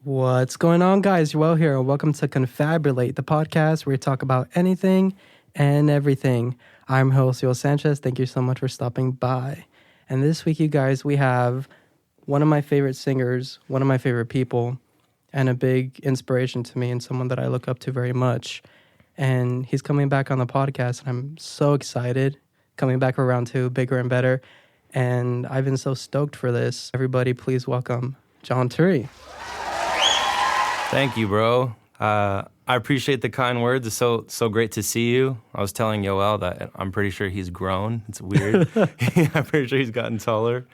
What's going on, guys? You're well here, and welcome to Confabulate, the podcast where we talk about anything and everything. I'm host Joel Sanchez. Thank you so much for stopping by. And this week, you guys, we have one of my favorite singers, one of my favorite people, and a big inspiration to me and someone that I look up to very much. And he's coming back on the podcast, and I'm so excited. Coming back for round two, bigger and better. And I've been so stoked for this. Everybody, please welcome John Turri. Thank you, bro. I appreciate the kind words. It's so great to see you. I was telling Yoel that I'm pretty sure he's grown. It's weird. I'm pretty sure he's gotten taller.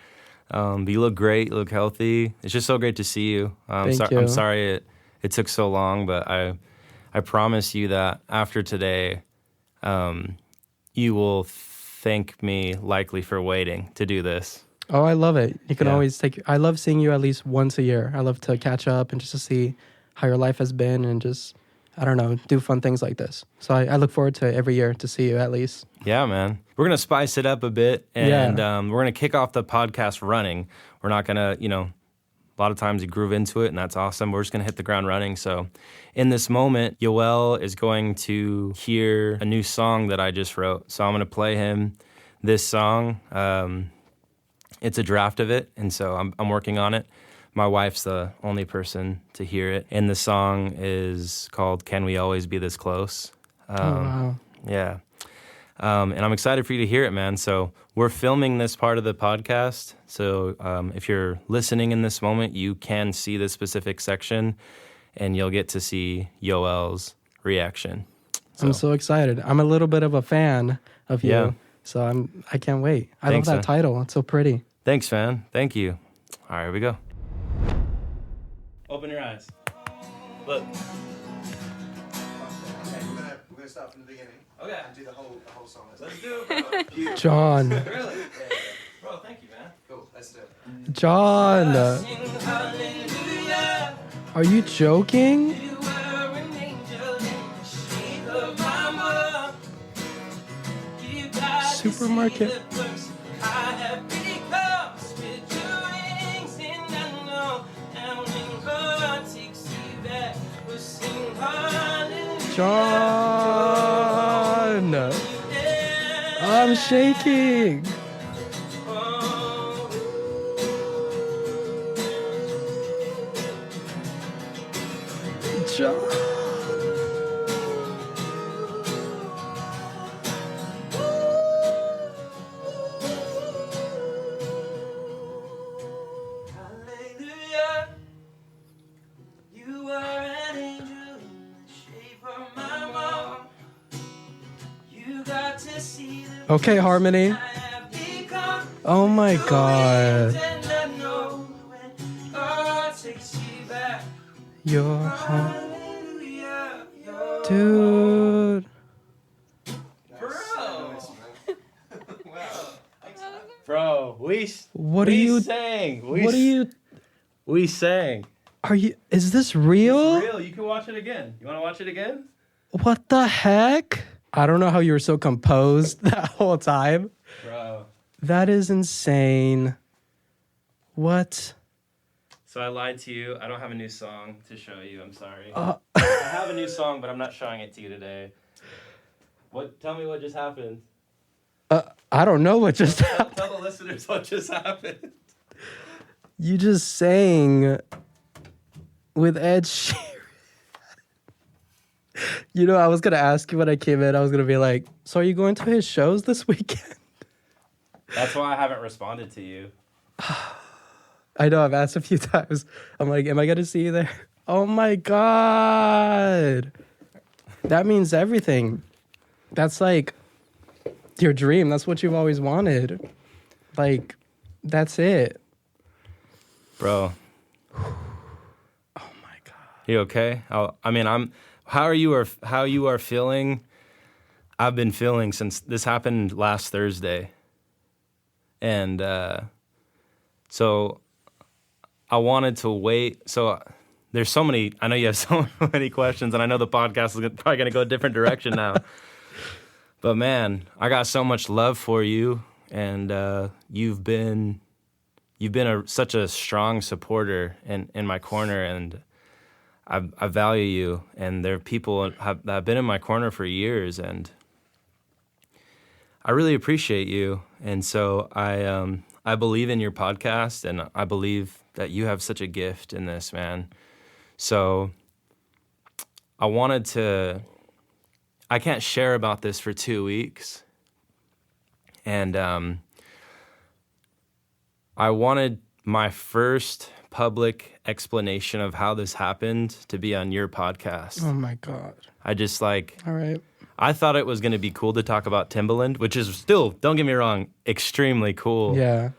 But you look great. You look healthy. It's just so great to see you. Thank you. I'm sorry it took so long, but I promise you that after today, you will thank me likely for waiting to do this. Oh, I love it. You can always I love seeing you at least once a year. I love to catch up and just to see how your life has been and just, I don't know, do fun things like this. So I look forward to every year to see you at least. Yeah, man. We're going to spice it up a bit, and we're going to kick off the podcast running. We're not going to, a lot of times you groove into it, and that's awesome. We're just going to hit the ground running. So in this moment, Yoel is going to hear a new song that I just wrote. So I'm going to play him this song. It's a draft of it, and so I'm working on it. My wife's the only person to hear it. And the song is called Can We Always Be This Close? Wow. Yeah. And I'm excited for you to hear it, man. So we're filming this part of the podcast. So if you're listening in this moment, you can see this specific section, and you'll get to see Yoel's reaction. I'm so excited. I'm a little bit of a fan of you. Yeah. So I can't wait. I Thanks, love that man. title. It's so pretty. Thanks, man. Thank you. All right, here we go. Open your eyes. Look. Okay, we're gonna start from the beginning. Okay. And do the whole song. Let's do it, bro. John. Really? Yeah. Bro, thank you, man. Cool, let's do it. John. Are you joking? Supermarket. John. I'm shaking. John. Okay, Harmony. Oh my God. You're home. Dude. Bro, we sang. Is this real? Real. You can watch it again. You want to watch it again? What the heck? I don't know how you were so composed that whole time. Bro. That is insane. What? So I lied to you. I don't have a new song to show you. I'm sorry. I have a new song, but I'm not showing it to you today. Tell me what just happened. I don't know what just happened. Tell the listeners what just happened. You just sang with Ed Sheeran. I was going to ask you when I came in, I was going to be like, so are you going to his shows this weekend? That's why I haven't responded to you. I know, I've asked a few times. I'm like, am I going to see you there? Oh my God. That means everything. That's like your dream. That's what you've always wanted. Like, that's it. Bro. Oh my God. You okay? How you are feeling, I've been feeling since this happened last Thursday. And so I wanted to wait. So there's so many, I know you have so many questions, and I know the podcast is probably going to go a different direction now. But man, I got so much love for you, and you've been such a strong supporter in my corner, and I value you, and there are people that have been in my corner for years, and I really appreciate you. And so I believe in your podcast, and I believe that you have such a gift in this, man. So I can't share about this for 2 weeks. And I wanted my first public explanation of how this happened to be on your podcast. Oh my God. I just All right. I thought it was going to be cool to talk about Timbaland, which is still, don't get me wrong, extremely cool. Yeah.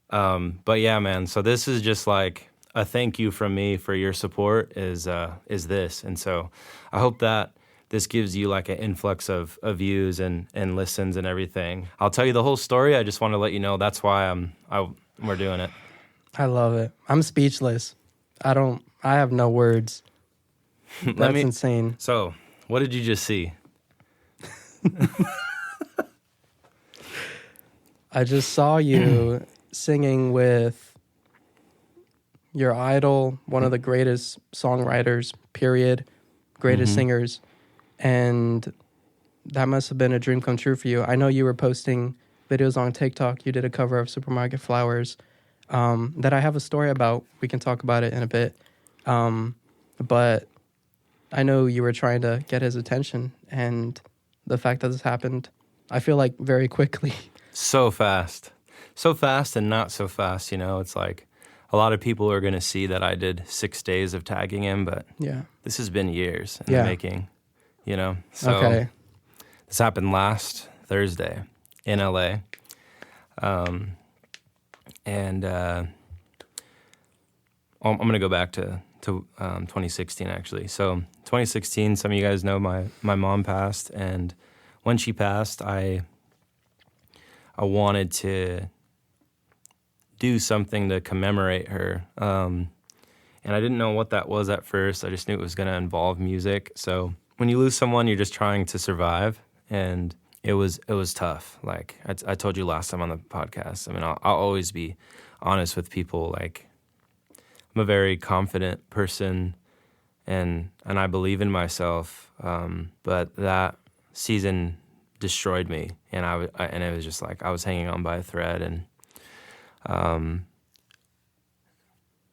But yeah, man, so this is just like a thank you from me for your support is this. And so I hope that this gives you like an influx of views and listens and everything. I'll tell you the whole story. I just want to let you know that's why we're doing it. I love it. I'm speechless. I have no words. That's insane. So, what did you just see? I just saw you singing with your idol, one of the greatest songwriters, period, greatest singers. And that must have been a dream come true for you. I know you were posting videos on TikTok. You did a cover of Supermarket Flowers that I have a story about. We can talk about it in a bit. But I know you were trying to get his attention, and the fact that this happened, I feel like very quickly. So fast and not so fast. It's like a lot of people are going to see that I did 6 days of tagging him, but Yeah. this has been years in the making, So Okay. this happened last Thursday in LA. And I'm going to go back to 2016, actually. So 2016, some of you guys know my mom passed, and when she passed, I wanted to do something to commemorate her. And I didn't know what that was at first. I just knew it was going to involve music. So when you lose someone, you're just trying to survive, and it was tough. Like I told you last time on the podcast. I mean, I'll always be honest with people. Like, I'm a very confident person, and I believe in myself. But that season destroyed me, and and it was just like I was hanging on by a thread. And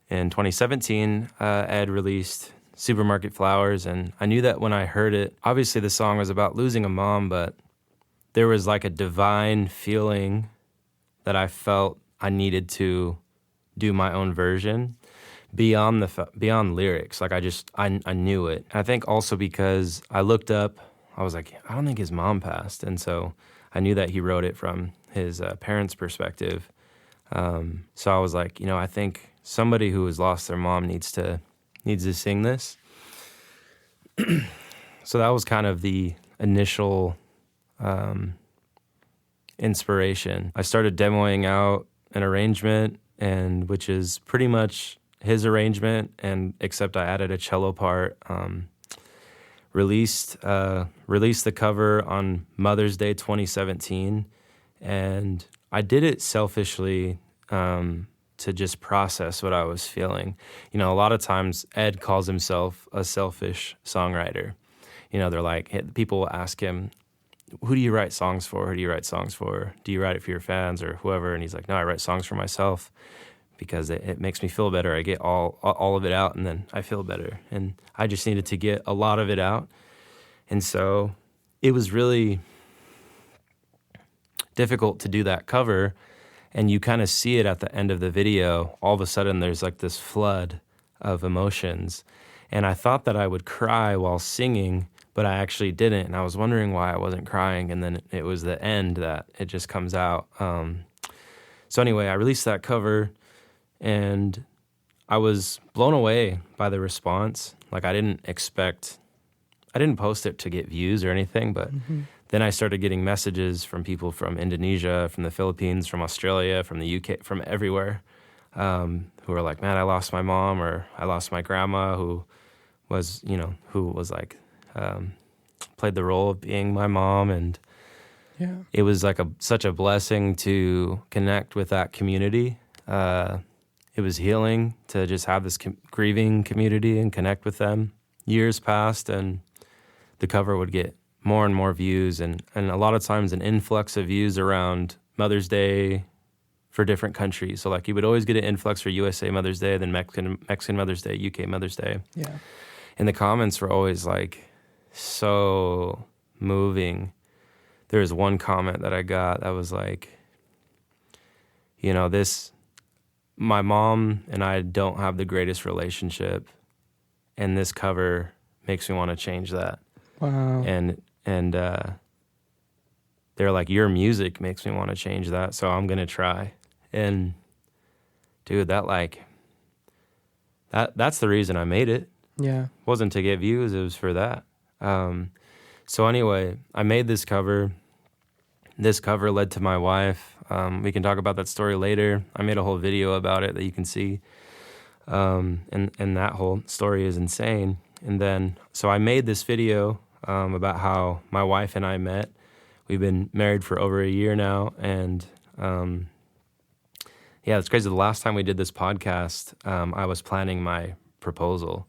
in 2017, Ed released Supermarket Flowers, and I knew that when I heard it. Obviously, the song was about losing a mom, but there was like a divine feeling that I felt I needed to do my own version beyond lyrics. Like I knew it. I think also because I looked up, I was like, I don't think his mom passed, and so I knew that he wrote it from his parents' perspective. So I was like, I think somebody who has lost their mom needs to sing this. So that was kind of the initial inspiration. I started demoing out an arrangement, and which is pretty much his arrangement, and except I added a cello part. Released the cover on Mother's Day 2017, and I did it selfishly to just process what I was feeling. A lot of times Ed calls himself a selfish songwriter. They're like, people will ask him, who do you write songs for? Who do you write songs for? Do you write it for your fans or whoever? And he's like, no, I write songs for myself because it makes me feel better. I get all of it out, and then I feel better. And I just needed to get a lot of it out. And so it was really difficult to do that cover, and you kind of see it at the end of the video. All of a sudden, there's like this flood of emotions. And I thought that I would cry while singing, but I actually didn't. And I was wondering why I wasn't crying. And then it was the end that it just comes out. So anyway, I released that cover, and I was blown away by the response. Like I didn't post it to get views or anything, but then I started getting messages from people from Indonesia, from the Philippines, from Australia, from the UK, from everywhere, who were like, man, I lost my mom, or I lost my grandma, who was like, played the role of being my mom. And it was like such a blessing to connect with that community. it was healing to just have this grieving community and connect with them. Years passed, and the cover would get more and more views, and a lot of times an influx of views around Mother's Day for different countries. So like you would always get an influx for USA Mother's Day, then Mexican Mother's Day, UK Mother's Day. Yeah. And the comments were always like so moving. There was one comment that I got that was like, you know, my mom and I don't have the greatest relationship, and this cover makes me want to change that. Wow. And they're like, your music makes me want to change that, so I'm going to try. And dude, that's the reason I made it. Yeah. It wasn't to get views, it was for that. So anyway, I made this cover. This cover led to my wife. We can talk about that story later. I made a whole video about it that you can see. And that whole story is insane. And then, so I made this video about how my wife and I met. We've been married for over a year now. And yeah, it's crazy. The last time we did this podcast, I was planning my proposal.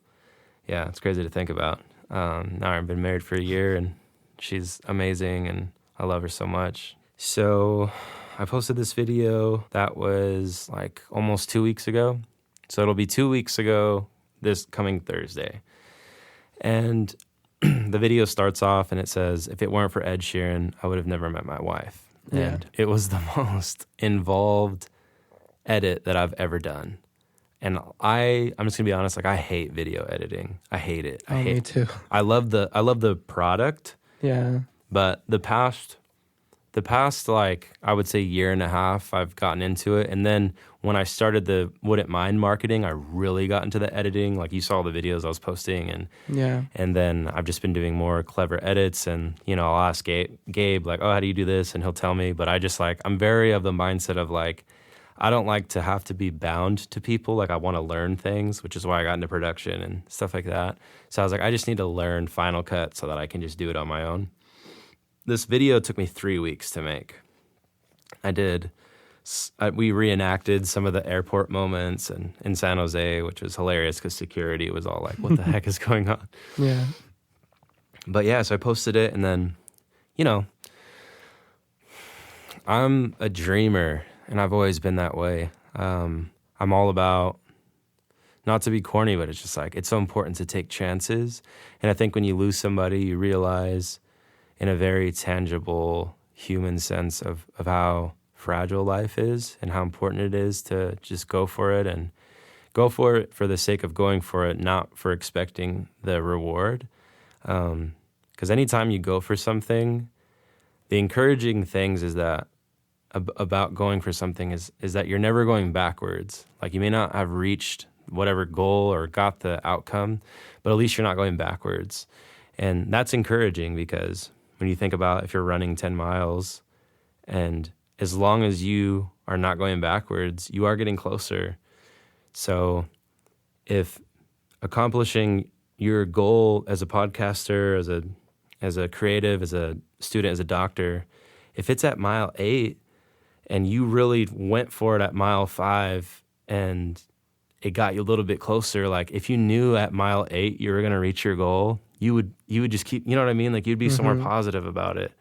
Yeah, it's crazy to think about. Now I've been married for a year, and she's amazing, and I love her so much. So I posted this video that was like almost 2 weeks ago. So it'll be 2 weeks ago this coming Thursday. And the video starts off and it says, if it weren't for Ed Sheeran, I would have never met my wife. Yeah. And it was the most involved edit that I've ever done. And I'm just gonna be honest, like I hate video editing. I hate it. Me too. I love the product. Yeah. But the past like I would say year and a half, I've gotten into it. And then when I started the Wouldn't Mind marketing, I really got into the editing. Like you saw the videos I was posting, and Yeah. and then I've just been doing more clever edits. And you know, I'll ask Gabe like, oh, how do you do this? And he'll tell me. But I just like I'm very of the mindset of like I don't like to have to be bound to people. Like I want to learn things, which is why I got into production and stuff like that. So I was like, I just need to learn Final Cut so that I can just do it on my own. This video took me 3 weeks to make. We reenacted some of the airport moments and in San Jose, which was hilarious because security was all like, what the heck is going on? Yeah. But yeah, so I posted it, and then, you know, I'm a dreamer, and I've always been that way. I'm all about, not to be corny, but it's just like, it's so important to take chances. And I think when you lose somebody, you realize in a very tangible human sense of how fragile life is and how important it is to just go for it, and go for it for the sake of going for it, not for expecting the reward. Because anytime you go for something, the encouraging things is that about going for something is that you're never going backwards. Like you may not have reached whatever goal or got the outcome, but at least you're not going backwards. And that's encouraging, because when you think about if you're running 10 miles, and as long as you are not going backwards, you are getting closer. So if accomplishing your goal as a podcaster, as a creative, as a student, as a doctor, if it's at mile 8 and you really went for it at mile 5 and it got you a little bit closer, like if you knew at mile 8 you were going to reach your goal, you would just keep, you know what I mean? Like you'd be so more positive about it.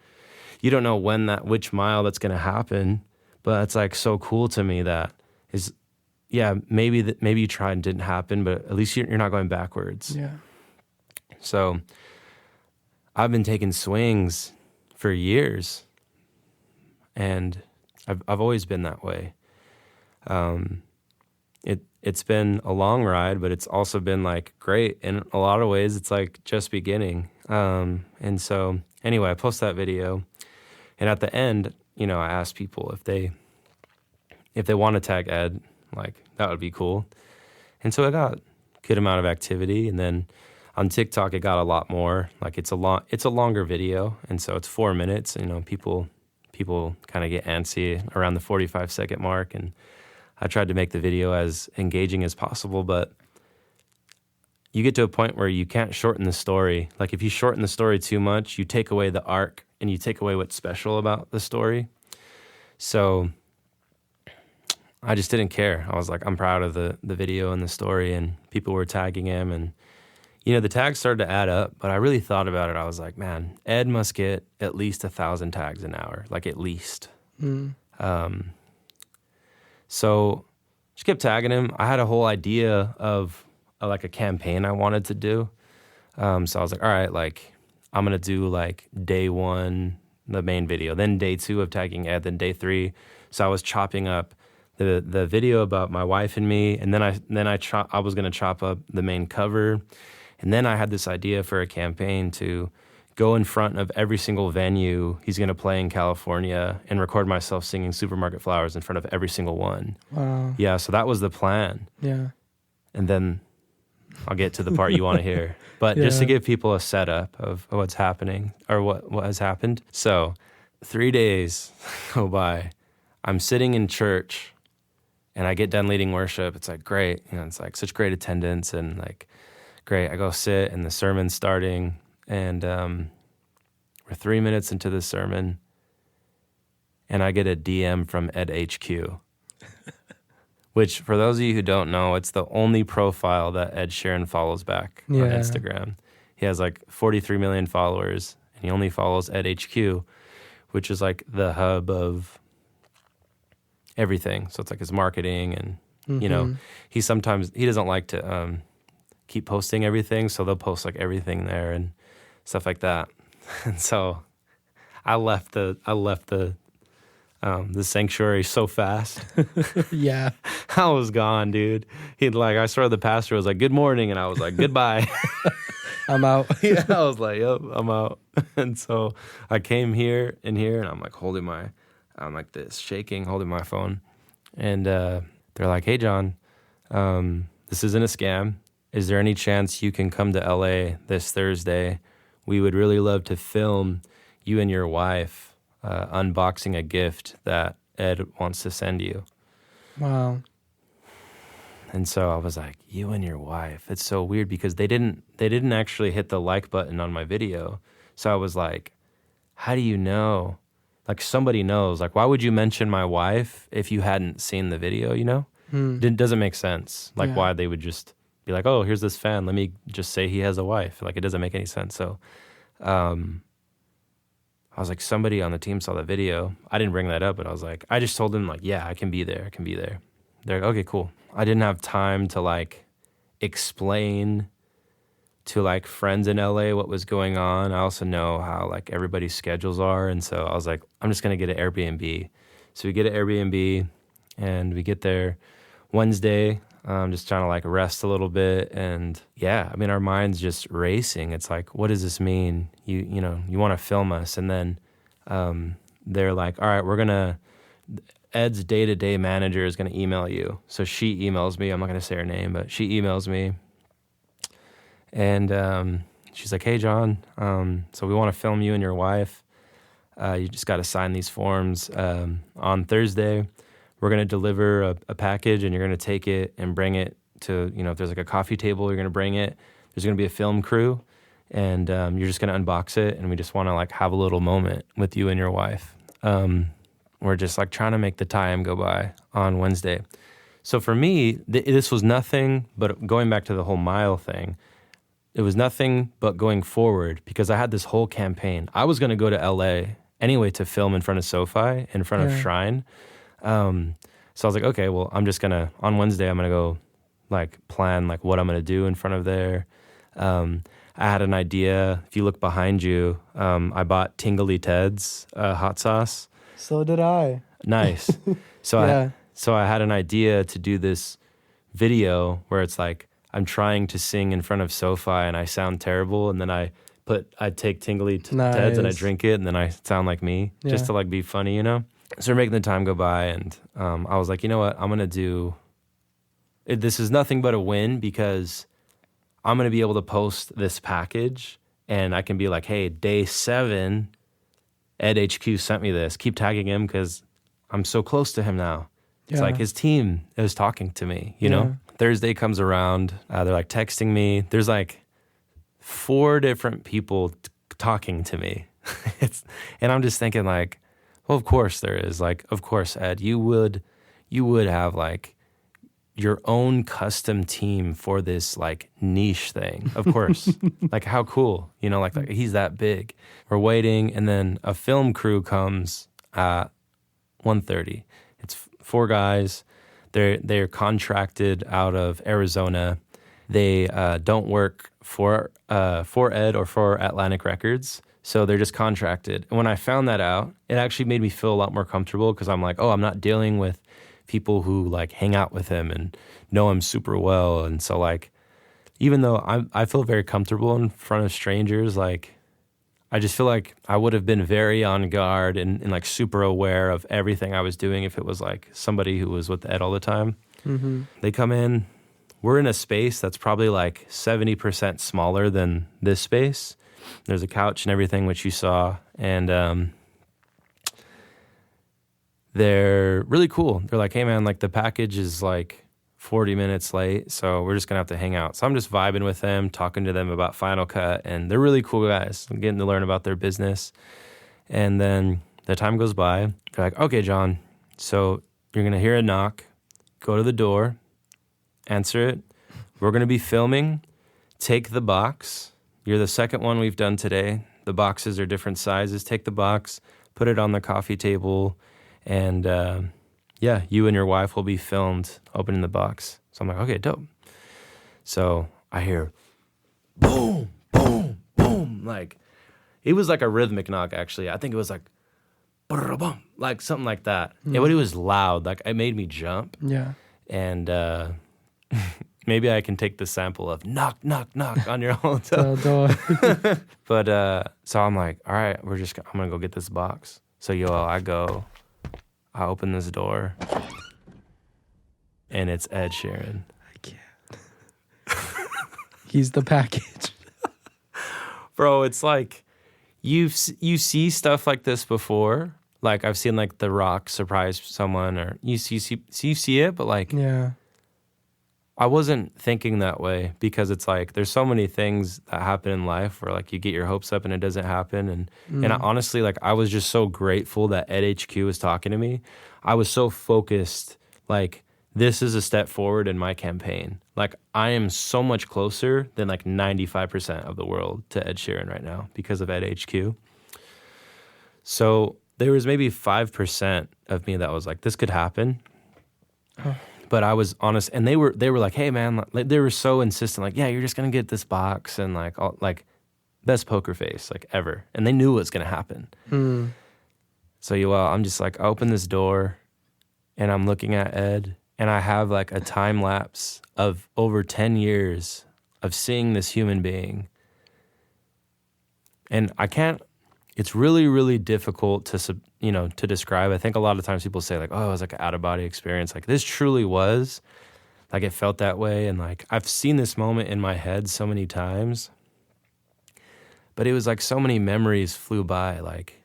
You don't know which mile that's going to happen, but it's like so cool to me that is, yeah, maybe you tried and didn't happen, but at least you're not going backwards. Yeah. So I've been taking swings for years, and I've always been that way. It's been a long ride, but it's also been like great. In a lot of ways, it's like just beginning. And so anyway, I posted that video, and at the end, you know, I asked people if they want to tag Ed, like that would be cool. And so I got a good amount of activity, and then on TikTok it got a lot more. Like it's a longer video, and so it's 4 minutes. You know, people kind of get antsy around the 45-second mark, and I tried to make the video as engaging as possible, but you get to a point where you can't shorten the story. Like if you shorten the story too much, you take away the arc and you take away what's special about the story. So I just didn't care. I was like, I'm proud of the video and the story, and people were tagging him, and the tags started to add up. But I really thought about it. I was like, man, Ed must get at least 1,000 tags an hour, like at least. So just kept tagging him. I had a whole idea of like a campaign I wanted to do. So I was like, all right, like I'm gonna do like day 1, the main video, then day 2 of tagging Ed, then day 3. So I was chopping up the video about my wife and me, and then I was gonna chop up the main cover, and then I had this idea for a campaign to go in front of every single venue he's gonna play in California and record myself singing Supermarket Flowers in front of every single one. Wow. Yeah, so that was the plan. Yeah. And then I'll get to the part you want to hear. But just to give people a setup of what's happening or what has happened. So 3 days go by. I'm sitting in church and I get done leading worship. It's like, great. It's like such great attendance and like, great. I go sit and the sermon's starting and we're 3 minutes into the sermon and I get a DM from Ed HQ. Which, for those of you who don't know, it's the only profile that Ed Sheeran follows back on Instagram. He has like 43 million followers, and he only follows Ed HQ, which is like the hub of everything. So it's like his marketing, and he doesn't like to keep posting everything, so they'll post like everything there and stuff like that. And so I left the sanctuary so fast. Yeah. I was gone, dude. I swear the pastor was like, good morning. And I was like, goodbye. I'm out. Yeah, I was like, yep, I'm out. And so I came here, and I'm like I'm like this, shaking, holding my phone. And they're like, hey, John, this isn't a scam. Is there any chance you can come to LA this Thursday? We would really love to film you and your wife unboxing a gift that Ed wants to send you. Wow. And so I was like, you and your wife. It's so weird because they didn't actually hit the like button on my video. So I was like, how do you know? Like somebody knows. Like, why would you mention my wife if you hadn't seen the video, It doesn't make sense. Like why they would just be like, oh, here's this fan. Let me just say he has a wife. Like it doesn't make any sense. So I was like, somebody on the team saw the video. I didn't bring that up, but I was like, I just told them like, yeah, I can be there. They're like, okay, cool. I didn't have time to like explain to like friends in LA what was going on. I also know how like everybody's schedules are. And so I was like, I'm just going to get an Airbnb. So we get an Airbnb and we get there Wednesday, just trying to like rest a little bit. And yeah, I mean, our mind's just racing. It's like, what does this mean? You want to film us. And then they're like, all right, Ed's day-to-day manager is going to email you. So she emails me. I'm not going to say her name, but she emails me. And she's like, hey, John, so we want to film you and your wife. You just got to sign these forms. On Thursday, we're going to deliver a package, and you're going to take it and bring it to, if there's like a coffee table, you're going to bring it. There's going to be a film crew, and you're just going to unbox it, and we just want to like have a little moment with you and your wife. We're just like trying to make the time go by on Wednesday. So for me, this was nothing but going back to the whole mile thing. It was nothing but going forward because I had this whole campaign. I was going to go to LA anyway to film in front of SoFi, in front of Shrine. So I was like, okay, well, on Wednesday, I'm going to go like plan like what I'm going to do in front of there. I had an idea. If you look behind you, I bought Tingly Ted's hot sauce. So did I. Nice. So I had an idea to do this video where it's like I'm trying to sing in front of SoFi and I sound terrible, and then I take Tingly Ted's and I drink it, and then I sound like me just to like be funny, So we're making the time go by, and I was like, you know what, I'm gonna do. This is nothing but a win because I'm gonna be able to post this package, and I can be like, hey, day 7, Ed HQ sent me this. Keep tagging him because I'm so close to him now. It's like his team is talking to me, you know? Thursday comes around. They're like texting me. There's like 4 different people talking to me. And I'm just thinking like, well, of course there is. Like, of course, Ed, you would you would have like your own custom team for this like niche thing. Of course. Like how cool, you know, like he's that big. We're waiting, and then a film crew comes at 1:30. It's 4 guys. They're contracted out of Arizona. They don't work for Ed or for Atlantic Records, so they're just contracted. And when I found that out, it actually made me feel a lot more comfortable, because I'm like, oh, I'm not dealing with people who like hang out with him and know him super well. And so like, even though I feel very comfortable in front of strangers, like I just feel like I would have been very on guard and like super aware of everything I was doing if it was like somebody who was with Ed all the time. Mm-hmm. They come in, we're in a space that's probably like 70% smaller than this space. There's a couch and everything, which you saw. And they're really cool. They're like, hey man, like the package is like 40 minutes late, so we're just gonna have to hang out. So I'm just vibing with them, talking to them about Final Cut, and they're really cool guys. I'm getting to learn about their business. And then the time goes by. They're like, okay, John, so you're gonna hear a knock, go to the door, answer it. We're gonna be filming. Take the box. You're the second one we've done today. The boxes are different sizes. Take the box, put it on the coffee table, and yeah, you and your wife will be filmed opening the box. So I'm like, okay, dope. So I hear boom, boom, boom. Like, it was like a rhythmic knock, actually. I think it was like, boom, like something like that. Yeah, but it was loud. Like, it made me jump. Yeah. And maybe I can take the sample of knock, knock, knock on your hotel. But so I'm like, all right, I'm going to go get this box. So I open this door, and it's Ed Sheeran. I can't. He's the package. Bro, it's like you see stuff like this before. Like I've seen like The Rock surprise someone, or you see it, but like yeah. I wasn't thinking that way, because it's like there's so many things that happen in life where like you get your hopes up and it doesn't happen. And I, honestly, like I was just so grateful that Ed HQ was talking to me. I was so focused, like this is a step forward in my campaign. Like I am so much closer than like 95% of the world to Ed Sheeran right now because of Ed HQ. So there was maybe 5% of me that was like, this could happen. But I was honest, and they were like, "Hey, man," like, they were so insistent, like, "Yeah, you're just gonna get this box," and like, best poker face like ever, and they knew what was gonna happen. So I'm just like, I open this door, and I'm looking at Ed, and I have like a time lapse of over 10 years of seeing this human being, and I can't. It's really, really difficult to describe. I think a lot of times people say like, oh, it was like an out-of-body experience. Like this truly was. Like it felt that way. And like I've seen this moment in my head so many times. But it was like so many memories flew by. Like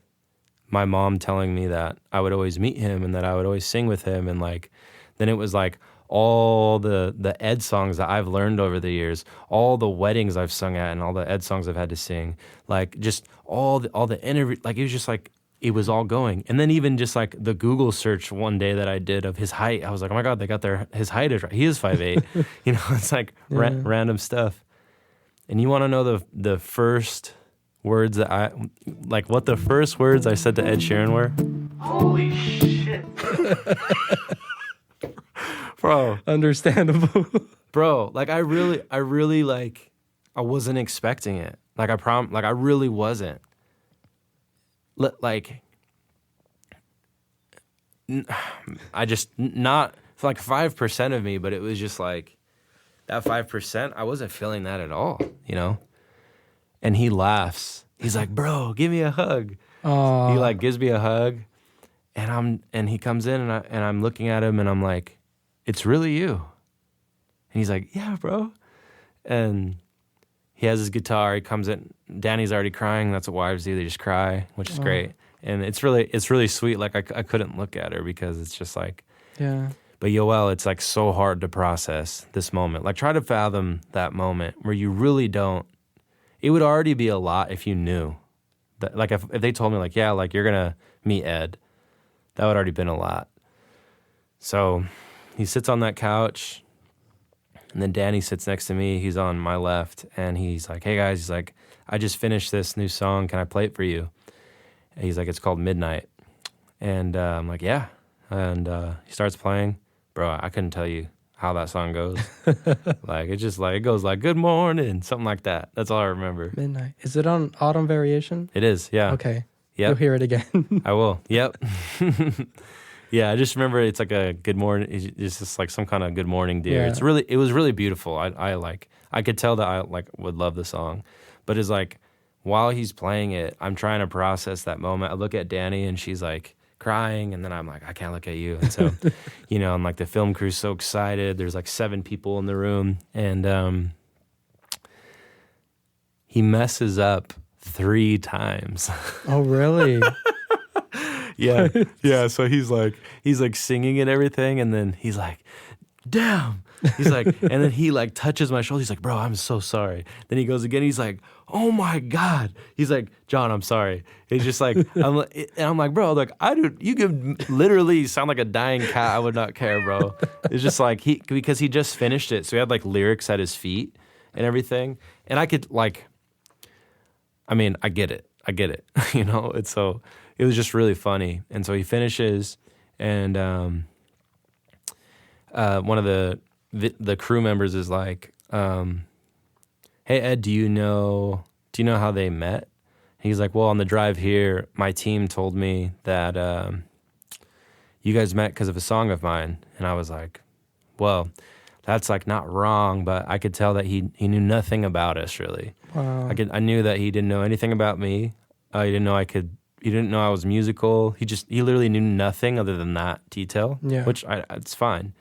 my mom telling me that I would always meet him and that I would always sing with him. And like then it was like all the Ed songs that I've learned over the years, all the weddings I've sung at and all the Ed songs I've had to sing, like just all the interview, like it was just like, it was all going. And then even just like the Google search one day that I did of his height, I was like, oh my God, they got his height is right. He is 5'8". It's like random stuff. And you want to know the first words that what the first words I said to Ed Sheeran were? Holy shit. Bro. Understandable. Bro, like I really like, I wasn't expecting it. Like I really wasn't. Like, I just not, for like 5% of me, but it was just like, that 5%, I wasn't feeling that at all, And he laughs. He's like, bro, give me a hug. Aww. He like gives me a hug, and he comes in and I'm looking at him and I'm like, it's really you. And he's like, yeah, bro. And he has his guitar. He comes in. Danny's already crying. That's what wives do. They just cry, which is great. And it's really sweet. Like I couldn't look at her because it's just like, yeah. But Yoel, it's like so hard to process this moment. Like try to fathom that moment where you really don't. It would already be a lot if you knew. That, like if they told me like, yeah, like you're gonna meet Ed, that would already been a lot. So he sits on that couch, and then Danny sits next to me. He's on my left, and he's like, hey, guys, he's like, I just finished this new song. Can I play it for you? And he's like, it's called Midnight. And I'm like, yeah. And he starts playing. Bro, I couldn't tell you how that song goes. Like, it just like, it goes like, good morning, something like that. That's all I remember. Midnight. Is it on Autumn Variation? It is, yeah. Okay. Yep. You'll hear it again. I will. Yep. Yeah, I just remember it's like a good morning. It's just like some kind of good morning deer. Yeah. It was really beautiful. I could tell that I like would love the song, but it's like while he's playing it, I'm trying to process that moment. I look at Danny and she's like crying, and then I'm like, I can't look at you. And so, you know, and like the film crew's so excited. There's like 7 people in the room, and he messes up 3 times. Oh, really? Yeah. Yeah. So he's like singing and everything. And then he's like, damn. He's like, and then he like touches my shoulder. He's like, bro, I'm so sorry. Then he goes again. He's like, oh my God. He's like, John, I'm sorry. He's just like, I'm like, bro, like, you could literally sound like a dying cat. I would not care, bro. It's just like, because he just finished it. So he had like lyrics at his feet and everything. And I could like, I mean, I get it. You know, it was just really funny. And so he finishes, and one of the crew members is like, hey Ed, do you know how they met? He's like, well, on the drive here, my team told me that you guys met because of a song of mine. And I was like, well, that's like not wrong, but I could tell that he knew nothing about us really. Wow. I knew that he didn't know anything about me. He didn't know I was musical. He literally knew nothing other than that detail, which it's fine.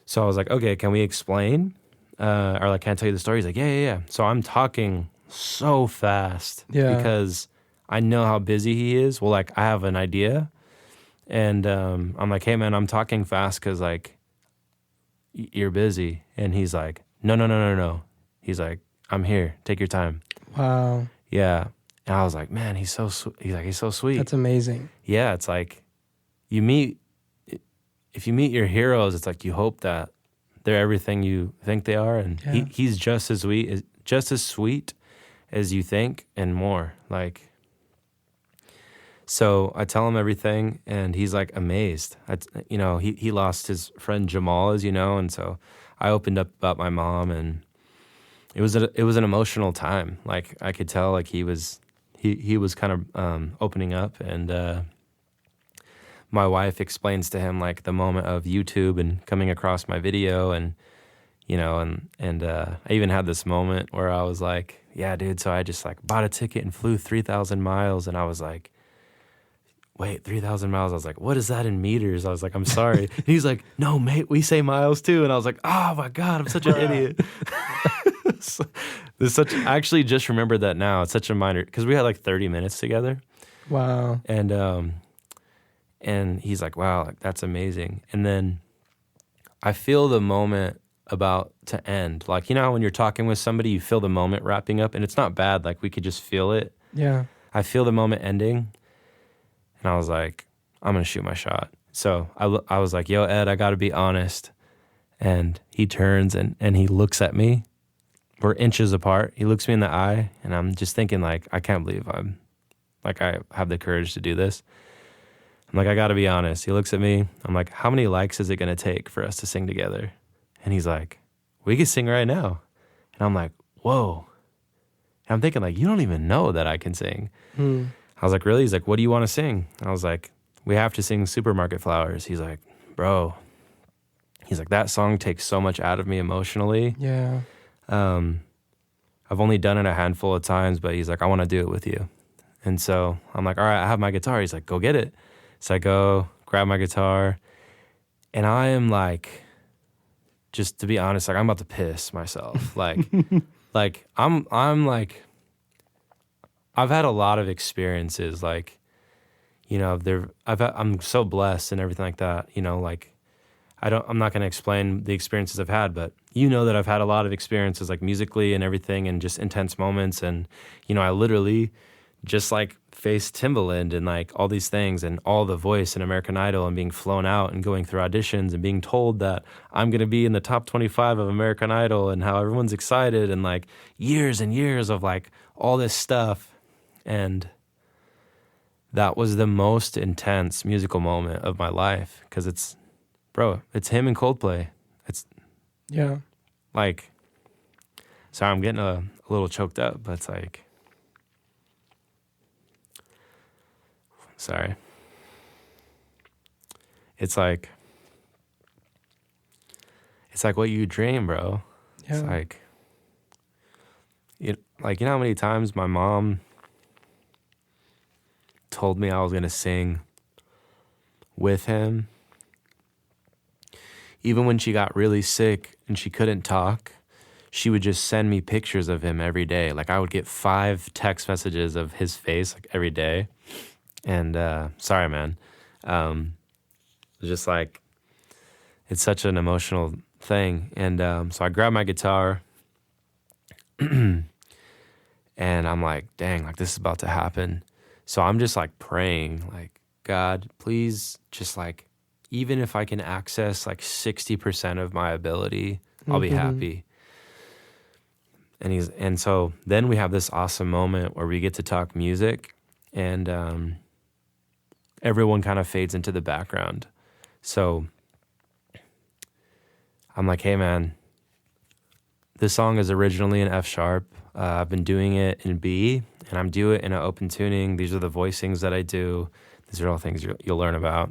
So I was like, okay, can we explain? Or like, can I tell you the story? He's like, yeah. So I'm talking so fast because I know how busy he is. Well, like I have an idea, and I'm like, hey man, I'm talking fast because like you're busy. And he's like, no. He's like, I'm here. Take your time. Wow. Yeah. And I was like, man, he's so sweet. That's amazing. Yeah, it's like if you meet your heroes, it's like you hope that they're everything you think they are, and he's just as sweet as you think and more. Like, so I tell him everything, and he's like amazed. He lost his friend Jamal, as you know, and so I opened up about my mom, and it was an emotional time. Like I could tell, like he was kind of opening up, and my wife explains to him like the moment of YouTube and coming across my video, and I even had this moment where I was like, yeah, dude, so I just like bought a ticket and flew 3,000 miles, and I was like, wait, 3,000 miles? I was like, what is that in meters? I was like, I'm sorry. And he's like, no, mate, we say miles too. And I was like, oh my God, I'm such an idiot. I actually just remembered that now. It's such a minor, because we had like 30 minutes together. Wow. And he's like, wow, like, that's amazing. And then I feel the moment about to end. Like, you know, when you're talking with somebody, you feel the moment wrapping up, and it's not bad. Like, we could just feel it. Yeah. I feel the moment ending, and I was like, I'm going to shoot my shot. So I was like, yo, Ed, I got to be honest. And he turns and he looks at me. We're inches apart. He looks me in the eye, and I'm just thinking, like, I can't believe I have the courage to do this. I'm like, I got to be honest. He looks at me. I'm like, how many likes is it going to take for us to sing together? And he's like, we could sing right now. And I'm like, whoa. And I'm thinking, like, you don't even know that I can sing. I was like, really? He's like, what do you want to sing? I was like, we have to sing Supermarket Flowers. He's like, bro. He's like, that song takes so much out of me emotionally. Yeah. I've only done it a handful of times, but he's like, I want to do it with you. And so I'm like, all right, I have my guitar. He's like, go get it. So I go grab my guitar, and I am like, just to be honest, like I'm about to piss myself. Like, I'm like, I've had a lot of experiences. Like, you know, I'm so blessed and everything like that. You know, like I'm not going to explain the experiences I've had, but you know that I've had a lot of experiences, like musically and everything, and just intense moments. And you know, I literally just like face Timbaland and like all these things and all The Voice and American Idol and being flown out and going through auditions and being told that I'm going to be in the top 25 of American Idol and how everyone's excited and like years and years of like all this stuff. And that was the most intense musical moment of my life because it's him and Coldplay. It's like, sorry, I'm getting a little choked up, but it's like, sorry. It's like what you dream, bro. Yeah. It's like, you know how many times my mom told me I was going to sing with him? Even when she got really sick and she couldn't talk, she would just send me pictures of him every day. Like I would get 5 text messages of his face like every day. And sorry, man. Just like, it's such an emotional thing. And so I grabbed my guitar and I'm like, dang, like this is about to happen. So I'm just like praying, like, God, please just like, even if I can access like 60% of my ability, I'll be happy. And so then we have this awesome moment where we get to talk music and everyone kind of fades into the background. So I'm like, hey man, this song is originally in F sharp. I've been doing it in B and I'm doing it in an open tuning. These are the voicings that I do. These are all things you'll learn about.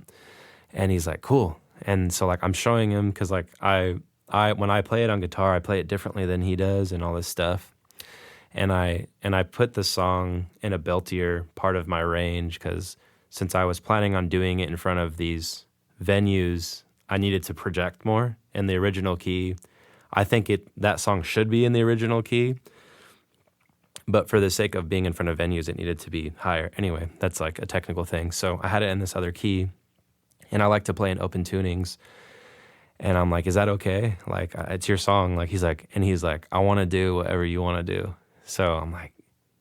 And he's like, cool. And so like I'm showing him because like I when I play it on guitar, I play it differently than he does and all this stuff. And I put the song in a beltier part of my range because since I was planning on doing it in front of these venues, I needed to project more in the original key. I think that song should be in the original key, but for the sake of being in front of venues, it needed to be higher. Anyway, that's like a technical thing. So I had it in this other key, and I like to play in open tunings. And I'm like, is that okay? Like, it's your song. Like, he's like, I want to do whatever you want to do. So I'm like,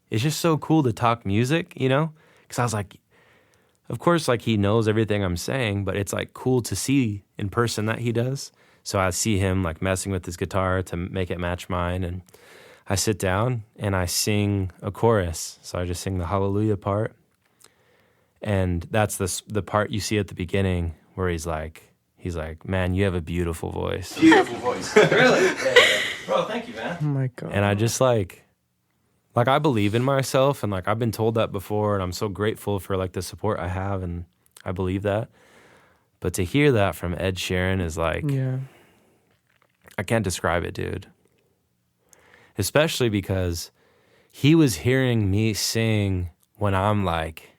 it's just so cool to talk music, you know? Because I was like, of course, like he knows everything I'm saying, but it's like cool to see in person that he does. So I see him like messing with his guitar to make it match mine. And I sit down and I sing a chorus. So I just sing the hallelujah part. And that's the part you see at the beginning where he's like, man, you have a beautiful voice. Beautiful voice. Really? Yeah. Bro, thank you, man. Oh my God. And I just like I believe in myself, and like I've been told that before, and I'm so grateful for like the support I have, and I believe that. But to hear that from Ed Sheeran is like, yeah, I can't describe it, dude. Especially because he was hearing me sing when I'm like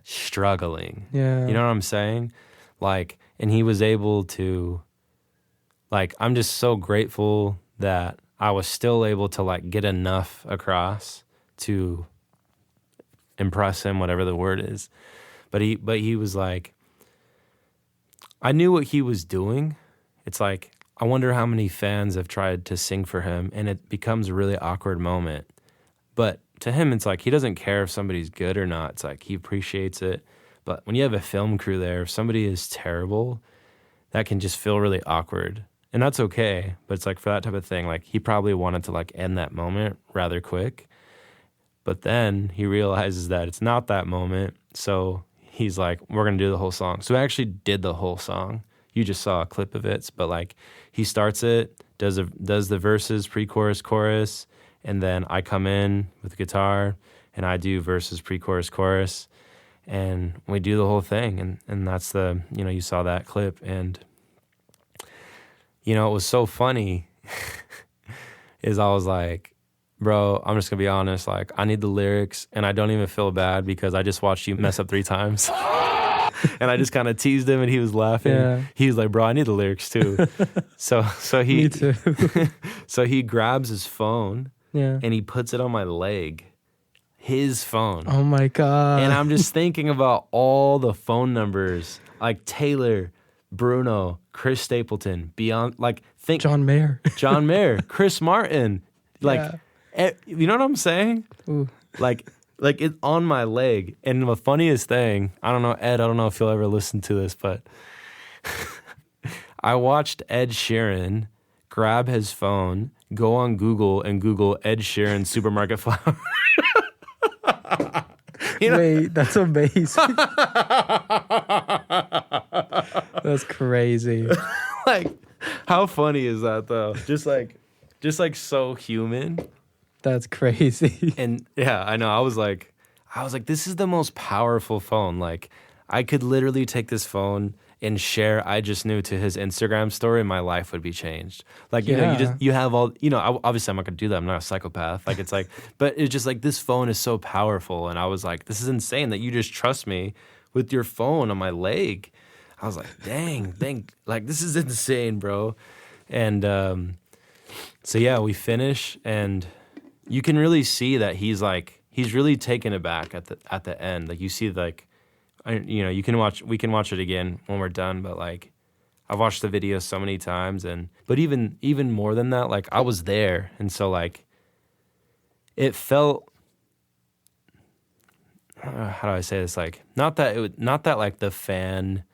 struggling. Yeah. You know what I'm saying? Like, and he was able to, like, I'm just so grateful that I was still able to like get enough across to impress him, whatever the word is. But he was like, I knew what he was doing. It's like, I wonder how many fans have tried to sing for him, and it becomes a really awkward moment. But to him, it's like, he doesn't care if somebody's good or not. It's like, he appreciates it. But when you have a film crew there, if somebody is terrible, that can just feel really awkward. And that's okay. But it's like, for that type of thing, like, he probably wanted to like end that moment rather quick. But then he realizes that it's not that moment. So he's like, we're going to do the whole song. So he actually did the whole song. You just saw a clip of it. But like, he starts it, does the verses, pre-chorus, chorus. And then I come in with the guitar and I do verses, pre-chorus, chorus. And we do the whole thing. And that's you saw that clip. And, it was so funny is I was like, bro, I'm just going to be honest. Like, I need the lyrics, and I don't even feel bad because I just watched you mess up 3 times. And I just kind of teased him, and he was laughing. Yeah. He was like, bro, I need the lyrics too. So he, me too. So he grabs his phone, yeah, and he puts it on my leg. His phone. Oh my God. And I'm just thinking about all the phone numbers, like Taylor, Bruno, Chris Stapleton, beyond, like, think John Mayer, Chris Martin, like, you know what I'm saying? Ooh. Like like it's on my leg. And the funniest thing, I don't know, Ed, I don't know if you'll ever listen to this, but I watched Ed Sheeran grab his phone, go on Google and Google Ed Sheeran supermarket flower. Wait, that's amazing. That's crazy. Like, how funny is that though? Just like so human. That's crazy. And yeah, I know. I was like, this is the most powerful phone. Like, I could literally take this phone and share I just knew to his Instagram story and my life would be changed. Like, you know, you have all, you know, obviously I'm not going to do that. I'm not a psychopath. Like, it's like, but it's just like this phone is so powerful. And I was like, this is insane that you just trust me with your phone on my leg. I was like, dang, like, this is insane, bro. And so, yeah, we finish and you can really see that he's really taken aback at the end. Like, you see, like, you know, we can watch it again when we're done, but like I've watched the video so many times but even more than that, like I was there. And so like it felt, how do I say this? Like, not that like the fan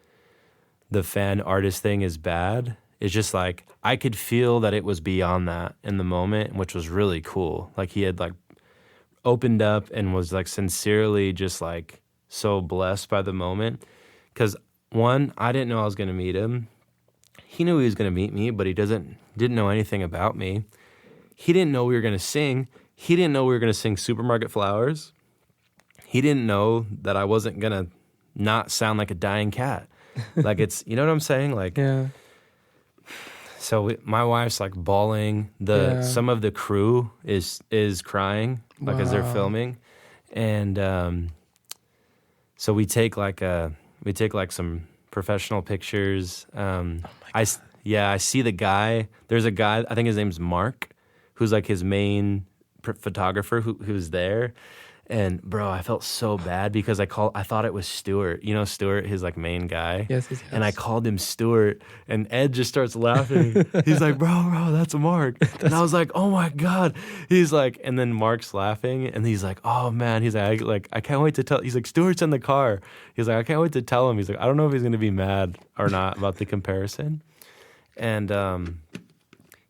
artist thing is bad. It's just like, I could feel that it was beyond that in the moment, which was really cool. Like he had like opened up and was like sincerely just like, so blessed by the moment because one, I didn't know I was going to meet him. He knew he was going to meet me, but he didn't know anything about me. He didn't know we were going to sing. He didn't know we were going to sing Supermarket Flowers. He didn't know that I wasn't going to not sound like a dying cat. Like it's, you know what I'm saying? Like, Yeah. So my wife's like bawling. Some of the crew is crying like as they're filming. And, so we take like some professional pictures. I see the guy. There's a guy, I think his name's Mark, who's like his main photographer who's there. And bro, I felt so bad because I thought it was Stuart. You know Stuart, his like main guy. Yes. And I called him Stuart, and Ed just starts laughing. He's like, bro, that's Mark. And I was like, oh my God. He's like, and then Mark's laughing, and he's like, oh man. He's like, I can't wait to tell. He's like, Stuart's in the car. He's like, I can't wait to tell him. He's like, I don't know if he's gonna be mad or not about the comparison. And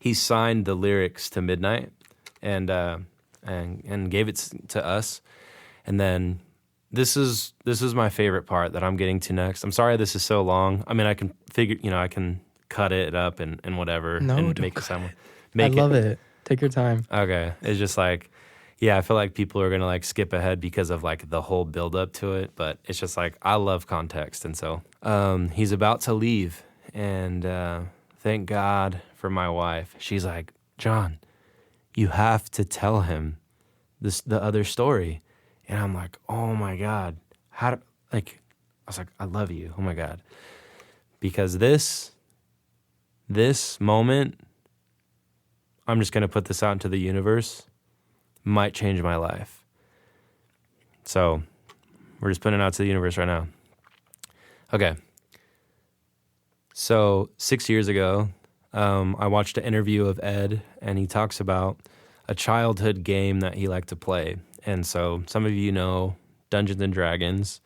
he signed the lyrics to Midnight, and gave it to us. And then this is my favorite part that I'm getting to next. I'm sorry this is so long. I mean, I can I can cut it up and whatever and make it sound. I love it. Take your time. Okay. It's just like, yeah, I feel like people are going to like skip ahead because of like the whole build up to it. But it's just like, I love context. And so he's about to leave. And thank God for my wife. She's like, John, you have to tell him the other story. And I'm like, oh my God, I was like, I love you. Oh my God. Because this moment, I'm just going to put this out into the universe, might change my life. So we're just putting it out to the universe right now. Okay. So 6 years ago, I watched an interview of Ed, and he talks about a childhood game that he liked to play. And so some of you know Dungeons and Dragons.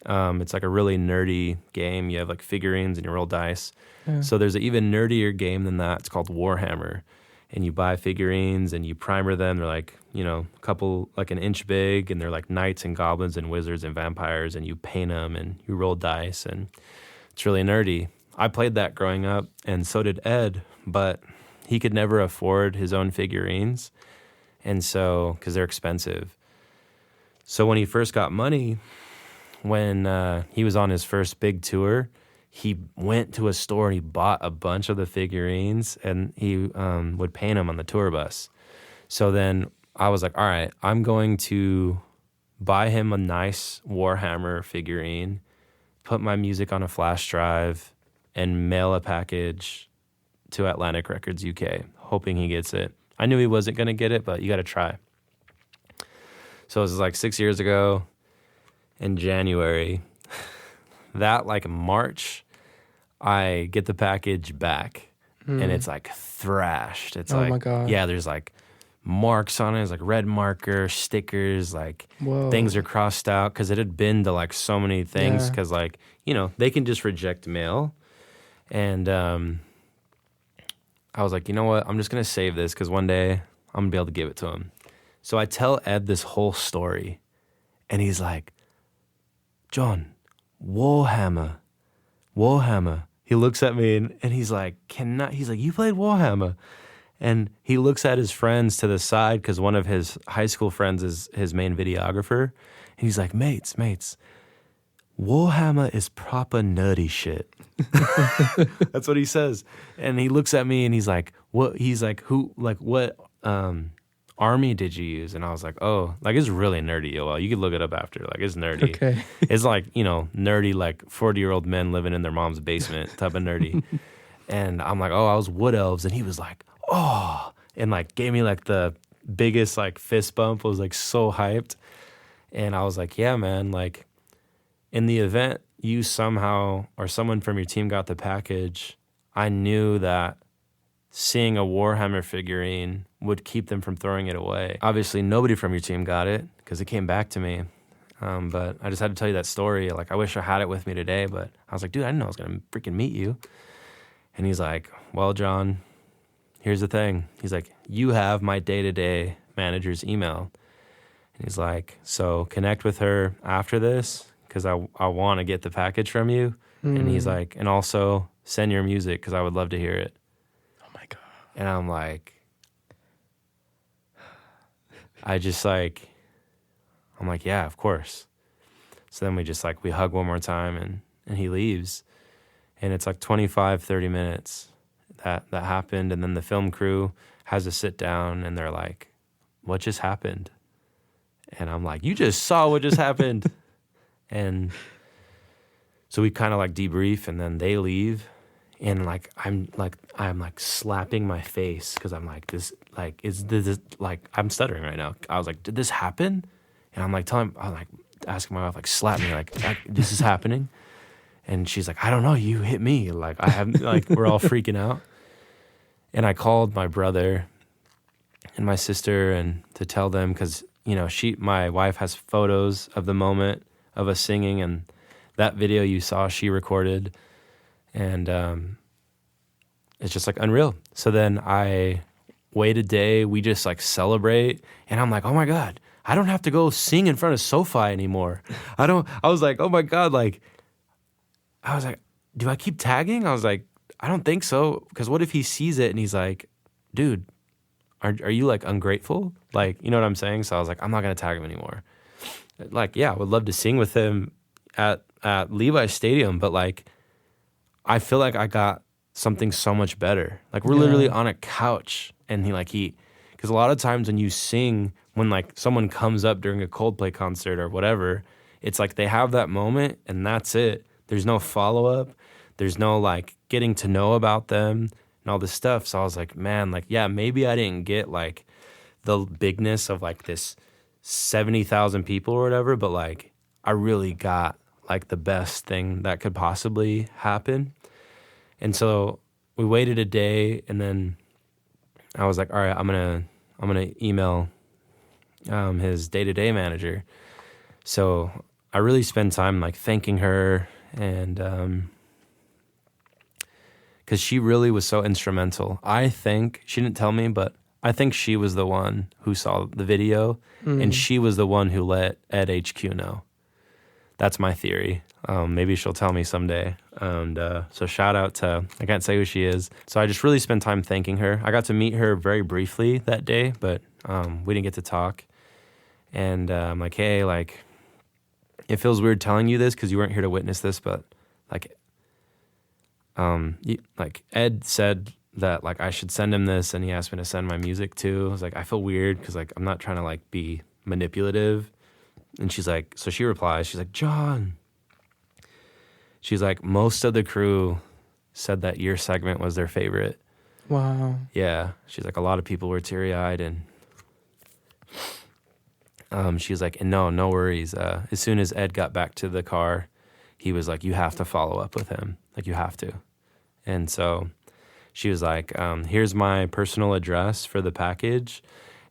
It's like a really nerdy game. You have like figurines and you roll dice. Yeah. So there's an even nerdier game than that. It's called Warhammer. And you buy figurines and you primer them. They're like, a couple, like an inch big. And they're like knights and goblins and wizards and vampires. And you paint them and you roll dice. And it's really nerdy. I played that growing up, and so did Ed. But he could never afford his own figurines. And so, because they're expensive. So when he first got money, when he was on his first big tour, he went to a store and he bought a bunch of the figurines, and he would paint them on the tour bus. So then I was like, all right, I'm going to buy him a nice Warhammer figurine, put my music on a flash drive, and mail a package to Atlantic Records UK, hoping he gets it. I knew he wasn't going to get it, but you got to try. So it was like 6 years ago in January. That like March, I get the package back, and it's like thrashed. It's my God. Yeah, there's like marks on it. It's like red marker, stickers, like Whoa. things are crossed out because it had been to like so many things Yeah. because like, you know, they can just reject mail. And I was like, you know what? I'm just going to save this because one day I'm going to be able to give it to him. So I tell Ed this whole story and he's like, John, Warhammer. He looks at me and he's like, he's like, you played Warhammer? And he looks at his friends to the side because one of his high school friends is his main videographer. And he's like, mates, Warhammer is proper nerdy shit. That's what he says. And he looks at me and he's like, what? He's like, what army did you use? And I was like, oh, like it's really nerdy. Well, you could look it up after. Like it's nerdy. Okay. It's like, you know, nerdy, like 40-year-old men living in their mom's basement type of nerdy. And I'm like, oh, I was Wood Elves. And he was like, oh, and like gave me like the biggest like fist bump. I was like so hyped. And I was like, yeah, man, like in the event you somehow or someone from your team got the package, I knew that seeing a Warhammer figurine would keep them from throwing it away. Obviously, nobody from your team got it because it came back to me. But I just had to tell you that story. Like, I wish I had it with me today, but I was like, dude, I didn't know I was going to freaking meet you. And he's like, well, John, here's the thing. He's like, you have my day-to-day manager's email. And he's like, so connect with her after this because I want to get the package from you. And he's like, and also send your music because I would love to hear it. Oh, my God. And I'm like, yeah, of course. So then we hug one more time and he leaves. And it's like 25, 30 minutes that happened. And then the film crew has to sit down and they're like, what just happened? And I'm like, you just saw what just happened. And so we kind of like debrief and then they leave. And like, I'm slapping my face because I'm like, I'm stuttering right now. I was like, did this happen? And I'm like, asking my wife, like, slap me, like, this is happening. And she's like, I don't know, you hit me. Like, I haven't, like, we're all freaking out. And I called my brother and my sister and to tell them, because, you know, my wife has photos of the moment of us singing, and that video you saw, she recorded. And it's just like unreal. So then I wait a day, we just like celebrate, and I'm like, oh my God, I don't have to go sing in front of SoFi anymore. I was like, oh my God, like, I was like, do I keep tagging? I was like, I don't think so, because what if he sees it and he's like, dude, are you like ungrateful? Like, you know what I'm saying? So I was like, I'm not going to tag him anymore. Like, yeah, I would love to sing with him at Levi's Stadium, but like, I feel like I got something so much better. Like, we're literally on a couch, and because a lot of times when you sing, when like someone comes up during a Coldplay concert or whatever, it's like they have that moment and that's it. There's no follow-up. There's no like getting to know about them and all this stuff. So I was like, man, like, yeah, maybe I didn't get like the bigness of like this 70,000 people or whatever, but like I really got like the best thing that could possibly happen. And so we waited a day, and then I was like, all right, I'm gonna email his day-to-day manager. So I really spent time like thanking her, and because she really was so instrumental. I think she didn't tell me, but I think she was the one who saw the video, and she was the one who let Ed HQ know. That's my theory. Maybe she'll tell me someday. And so shout out to, I can't say who she is. So I just really spent time thanking her. I got to meet her very briefly that day, but we didn't get to talk. And I'm like, hey, like, it feels weird telling you this because you weren't here to witness this, but like, Ed said that like I should send him this, and he asked me to send my music too. I was like, I feel weird because like I'm not trying to like be manipulative. And she's like, so she replies, she's like, John. She's like, most of the crew said that your segment was their favorite. Wow. Yeah. She's like, a lot of people were teary-eyed, and she's like, and no worries. As soon as Ed got back to the car, he was like, you have to follow up with him. Like, you have to. And so she was like, here's my personal address for the package.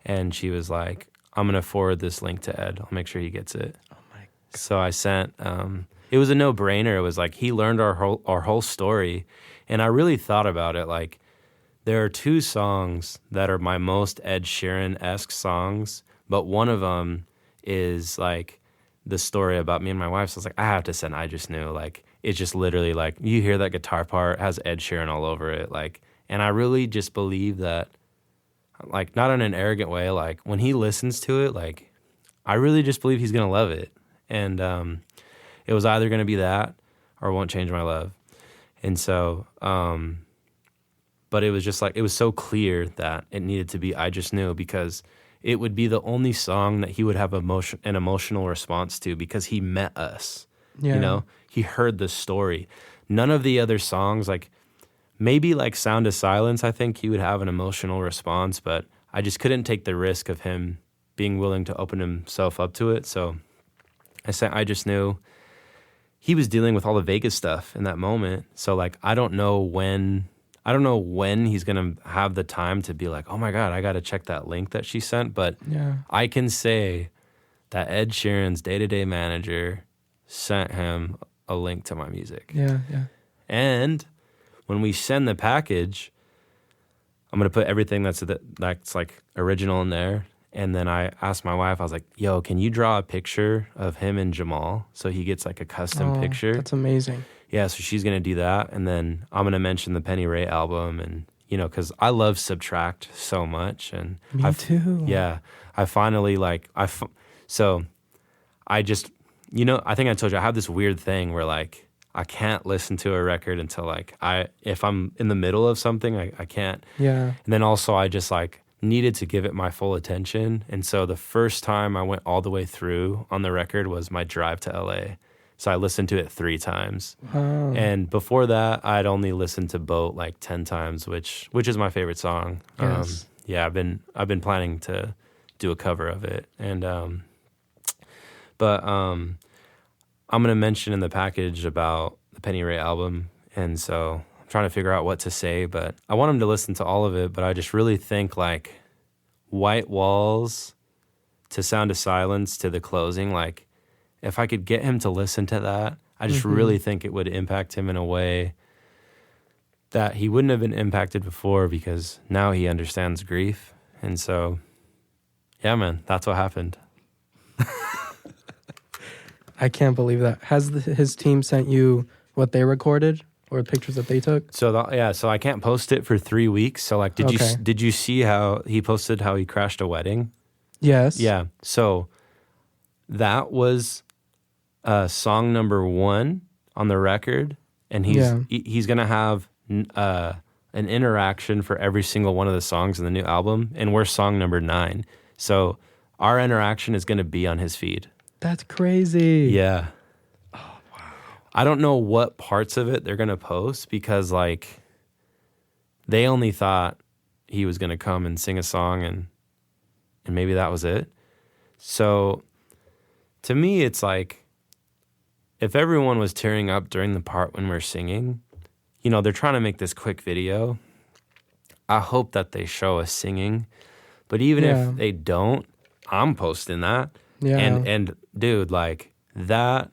And she was like, I'm going to forward this link to Ed. I'll make sure he gets it. Oh my. So I sent, it was a no-brainer. It was like he learned our whole story. And I really thought about it. Like, there are 2 songs that are my most Ed Sheeran-esque songs, but one of them is like the story about me and my wife. So I was like, I have to send I Just Knew. Like, it's just literally like, you hear that guitar part, it has Ed Sheeran all over it. Like, and I really just believe that, like, not in an arrogant way, like, when he listens to it, like, I really just believe he's going to love it. And it was either going to be that or Won't Change My Love. And so, but it was just like, it was so clear that it needed to be I Just Knew, because it would be the only song that he would have an emotional response to, because he met us. Yeah. You know, he heard the story. None of the other songs, like, maybe like Sound of Silence, I think he would have an emotional response, but I just couldn't take the risk of him being willing to open himself up to it. So I said, I Just Knew. He was dealing with all the Vegas stuff in that moment. So like, I don't know when he's going to have the time to be like, oh my God, I got to check that link that she sent. But Yeah. I can say that Ed Sheeran's day-to-day manager sent him a link to my music. Yeah. Yeah. And when we send the package, I'm going to put everything that's like original in there. And then I asked my wife, I was like, yo, can you draw a picture of him and Jamal so he gets like a custom picture? That's amazing. Yeah, so she's going to do that. And then I'm going to mention the Penny Ray album. And, you know, because I love Subtract so much. And Me too. Yeah. I finally so I just, you know, I think I told you, I have this weird thing where like, I can't listen to a record until like if I'm in the middle of something, I can't. Yeah. And then also I just like needed to give it my full attention. And so the first time I went all the way through on the record was my drive to LA. So I listened to it 3 times. Wow. And before that, I'd only listened to Boat like 10 times, which is my favorite song. Yes. Yeah, I've been planning to do a cover of it. And but I'm going to mention in the package about the Penny Ray album. And so I'm trying to figure out what to say, but I want him to listen to all of it. But I just really think like White Walls to Sound of Silence to the closing, like if I could get him to listen to that, I just really think it would impact him in a way that he wouldn't have been impacted before, because now he understands grief. And so, yeah, man, that's what happened. I can't believe that. Has his team sent you what they recorded or pictures that they took? So so I can't post it for 3 weeks. So like, did you see how he posted how he crashed a wedding? Yes. Yeah. So that was song number 1 on the record, and he's gonna have an interaction for every single one of the songs in the new album, and we're song number 9. So our interaction is gonna be on his feed. That's crazy. Yeah. Oh, wow. I don't know what parts of it they're going to post, because like they only thought he was going to come and sing a song and maybe that was it. So to me, it's like if everyone was tearing up during the part when we're singing, you know, they're trying to make this quick video. I hope that they show us singing, but even if they don't, I'm posting that. Yeah. And dude, like that,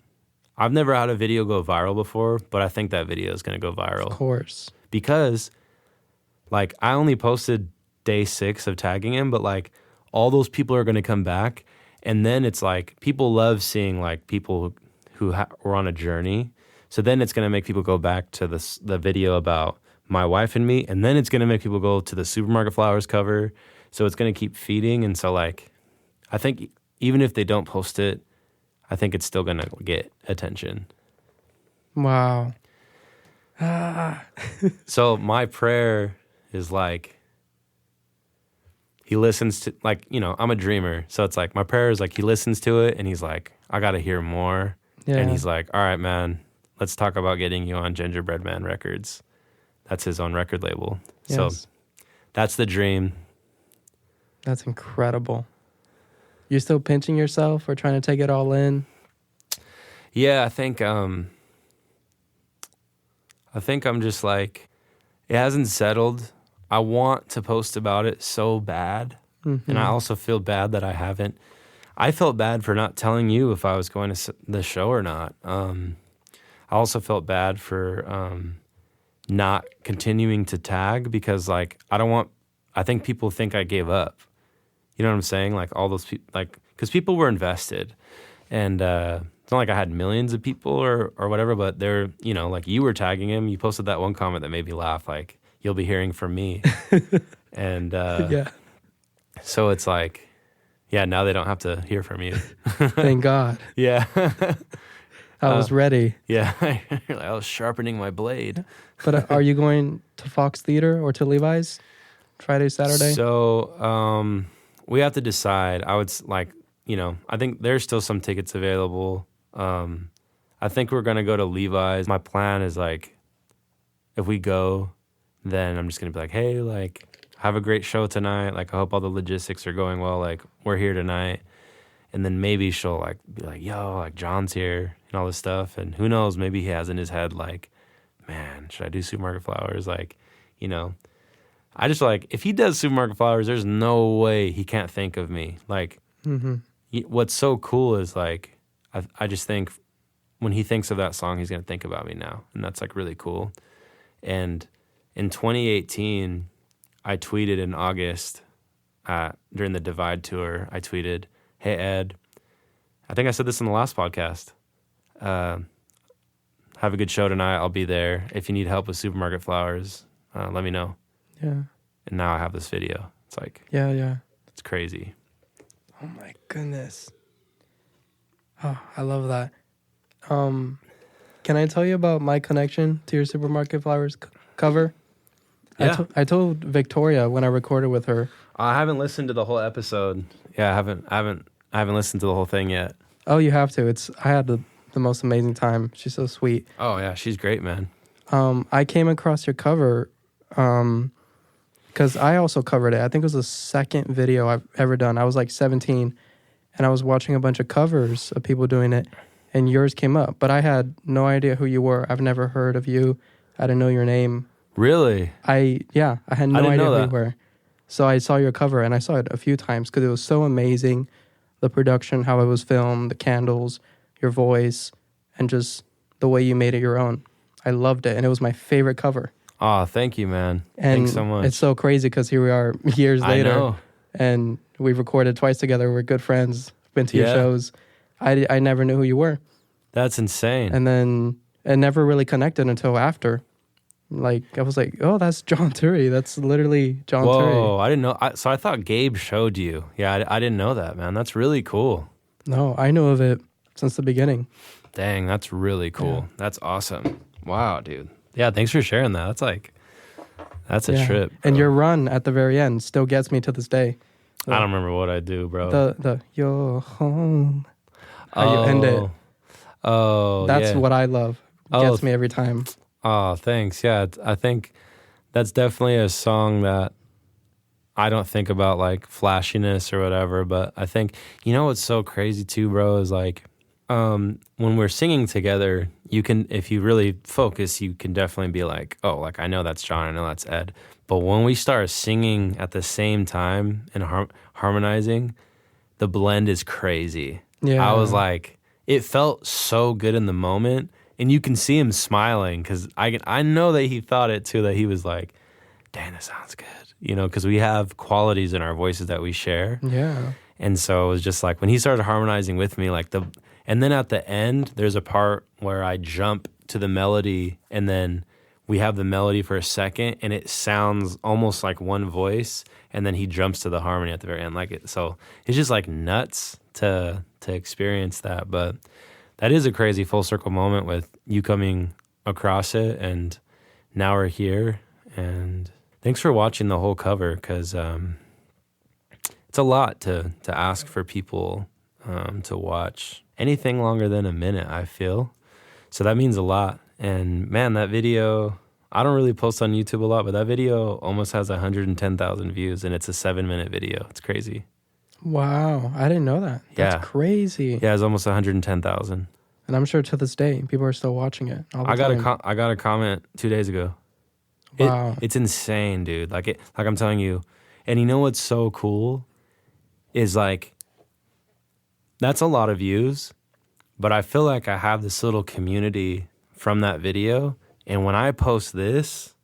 I've never had a video go viral before, but I think that video is going to go viral. Of course. Because like I only posted day 6 of tagging him, but like all those people are going to come back. And then it's like people love seeing like people who were on a journey. So then it's going to make people go back to the video about my wife and me. And then it's going to make people go to the Supermarket Flowers cover. So it's going to keep feeding. And so like, I think even if they don't post it, I think it's still going to get attention. Wow. So my prayer is like, he listens to, like, you know, I'm a dreamer. So it's like, my prayer is like, he listens to it and he's like, I got to hear more. Yeah. And he's like, all right, man, let's talk about getting you on Gingerbread Man Records. That's his own record label. Yes. So that's the dream. That's incredible. You're still pinching yourself or trying to take it all in? Yeah, I think I'm just like, it hasn't settled. I want to post about it so bad, And I also feel bad that I haven't. I felt bad for not telling you if I was going to the show or not. I also felt bad for not continuing to tag because, like, I think people think I gave up. You know what I'm saying? Like, all those people, like, because people were invested. And it's not like I had millions of people or whatever, but they're, you know, like, you were tagging him. You posted that one comment that made me laugh, like, you'll be hearing from me. And Yeah. so it's like, yeah, now they don't have to hear from you. Thank God. Yeah. I was ready. Yeah. I was sharpening my blade. But are you going to Fox Theater or to Levi's Friday, Saturday? So we have to decide. I would like, you know, I think there's still some tickets available. I think we're going to go to Levi's. My plan is, like, if we go, then I'm just going to be like, hey, like, have a great show tonight. Like, I hope all the logistics are going well. Like, we're here tonight. And then maybe she'll, like, be like, yo, like, John's here and all this stuff. And who knows, maybe he has in his head, like, man, should I do Supermarket Flowers? Like, you know, I just, like, if he does Supermarket Flowers, there's no way he can't think of me. Like, what's so cool is, like, I just think when he thinks of that song, he's going to think about me now. And that's, like, really cool. And in 2018, I tweeted in August during the Divide tour, I tweeted, hey, Ed, I think I said this in the last podcast. Have a good show tonight. I'll be there. If you need help with Supermarket Flowers, let me know. Yeah. And now I have this video. It's like, Yeah. it's crazy. Oh my goodness. Oh, I love that. Can I tell you about my connection to your Supermarket Flowers cover? Yeah. I told Victoria when I recorded with her. I haven't listened to the whole episode. Yeah, I haven't listened to the whole thing yet. Oh, you have to. I had the most amazing time. She's so sweet. Oh yeah, she's great, man. I came across your cover because I also covered it. I think it was the second video I've ever done. I was like 17, and I was watching a bunch of covers of people doing it, and yours came up. But I had no idea who you were. I've never heard of you. I didn't know your name. Really? I had no idea who you were. So I saw your cover, and I saw it a few times because it was so amazing. The production, how it was filmed, the candles, your voice, and just the way you made it your own. I loved it, and it was my favorite cover. Oh, thank you, man. And thanks so much. It's so crazy because here we are years later. I know. And we've recorded twice together. We're good friends. Been to your shows. I never knew who you were. That's insane. And then it never really connected until after. Like, I was like, oh, that's John Turri. That's literally John Turri. Whoa, I didn't know. So I thought Gabe showed you. Yeah, I didn't know that, man. That's really cool. No, I knew of it since the beginning. Dang, that's really cool. Yeah. That's awesome. Wow, dude. Yeah, thanks for sharing that. That's a trip. Bro. And your run at the very end still gets me to this day. I don't remember what I do, bro. The you're home. How you end it. Oh, That's what I love. Gets me every time. Oh, thanks. Yeah, I think that's definitely a song that I don't think about, like, flashiness or whatever, but I think, you know what's so crazy too, bro, is like when we're singing together, you can, if you really focus, you can definitely be like, oh, like, I know that's John, I know that's Ed. But when we start singing at the same time and harmonizing, the blend is crazy. Yeah. I was like, it felt so good in the moment. And you can see him smiling because I know that he thought it too, that he was like, dang, that sounds good. You know, because we have qualities in our voices that we share. Yeah. And so it was just like when he started harmonizing with me, like and then at the end, there's a part where I jump to the melody and then we have the melody for a second and it sounds almost like one voice. And then he jumps to the harmony at the very end. So it's just like nuts to experience that. But that is a crazy full circle moment with you coming across it, and now we're here. And thanks for watching the whole cover because it's a lot to ask for people to watch anything longer than a minute, I feel. So that means a lot. And man, that video, I don't really post on YouTube a lot, but that video almost has 110,000 views, and it's a 7-minute video. It's crazy. Wow, I didn't know that. That's crazy. Yeah, it's almost 110,000. And I'm sure to this day, people are still watching it. All the time. I got a comment 2 days ago. Wow. It's insane, dude. Like I'm telling you. And you know what's so cool is like, that's a lot of views, but I feel like I have this little community from that video. And when I post this,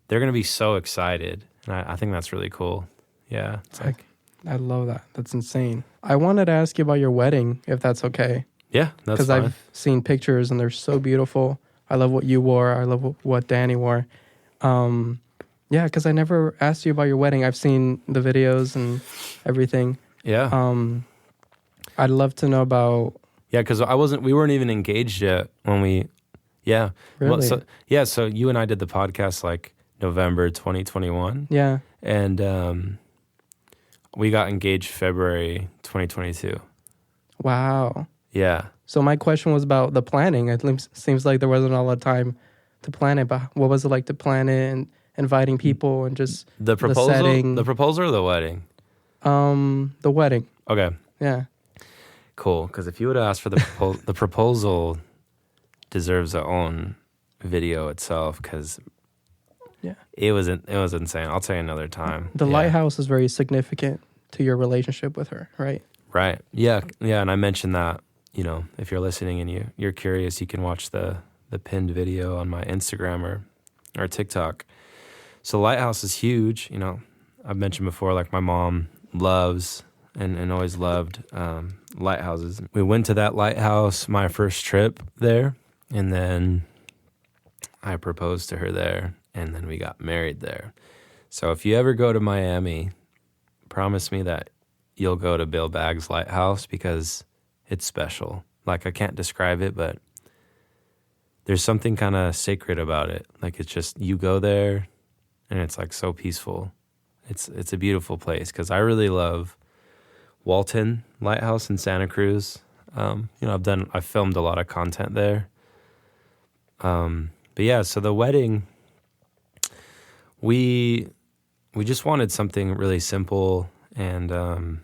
they're going to be so excited. And I think that's really cool. Yeah. It's like, I love that. That's insane. I wanted to ask you about your wedding, if that's okay. yeah, that's Because fine. I've seen pictures and they're so beautiful. I love what you wore. I love what Danny wore. Yeah, because I never asked you about your wedding. I've seen the videos and everything. Yeah. I'd love to know about. Yeah, because we weren't even engaged yet when we, yeah. Really? So you and I did the podcast like November 2021. Yeah. And we got engaged February 2022. Wow. Yeah. So my question was about the planning. It seems like there wasn't a lot of time to plan it, but what was it like to plan it and inviting people and just The proposal? the setting? The proposal or the wedding? The wedding. Okay. Yeah. Cool. Because if you would have asked for the the proposal deserves its own video itself because Yeah. it was insane. I'll tell you another time. The Yeah. lighthouse is very significant to your relationship with her, right? Right. Yeah. Yeah. And I mentioned that, if you're listening and you're curious, you can watch the pinned video on my Instagram or TikTok. So Lighthouse is huge. I've mentioned before, like my mom loves and always loved lighthouses. We went to that lighthouse my first trip there, and then I proposed to her there, and then we got married there. So if you ever go to Miami, promise me that you'll go to Bill Baggs Lighthouse because it's special. Like I can't describe it, but there's something kind of sacred about it. Like it's just, you go there and it's like so peaceful. It's a beautiful place because I really love Walton Lighthouse in Santa Cruz. I've filmed a lot of content there. But yeah, so the wedding, we just wanted something really simple, and her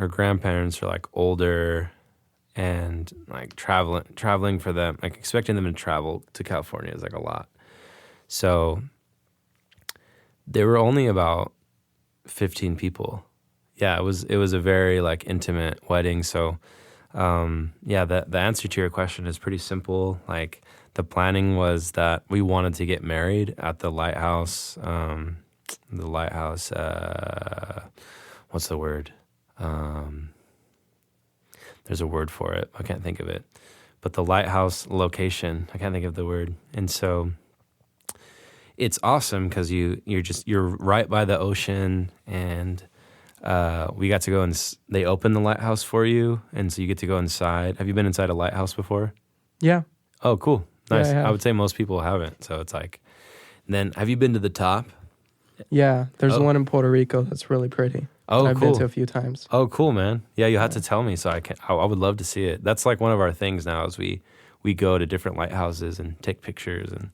grandparents are like older, and like traveling for them, like expecting them to travel to California is like a lot. So there were only about 15 people. Yeah, it was a very like intimate wedding. So the answer to your question is pretty simple. Like the planning was that we wanted to get married at the lighthouse. What's the word? There's a word for it. I can't think of it. But the lighthouse location, I can't think of the word. And so it's awesome because you're right by the ocean, and we got to go and they open the lighthouse for you, and so you get to go inside. Have you been inside a lighthouse before? Yeah. Oh, cool. Nice. Yeah, I have. I would say most people haven't. So it's like, then have you been to the top? Yeah. There's Oh. one in Puerto Rico that's really pretty. Oh, I've cool. been to a few times. Oh, cool, man. Yeah, you have to tell me so I would love to see it. That's like one of our things now is we go to different lighthouses and take pictures and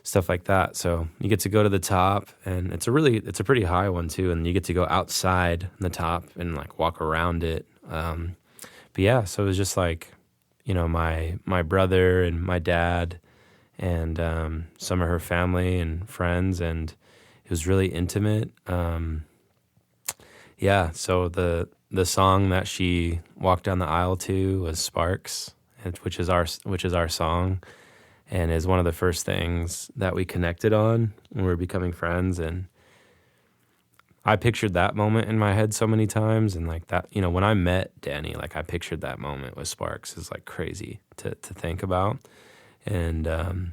stuff like that. So you get to go to the top, and it's a pretty high one too, and you get to go outside the top and like walk around it. But yeah, so it was just like, my brother and my dad and some of her family and friends, and it was really intimate. Yeah, so the song that she walked down the aisle to was Sparks, which is our song, and is one of the first things that we connected on when we were becoming friends. And I pictured that moment in my head so many times, and like that, when I met Danny, like I pictured that moment with Sparks. Is like crazy to think about. And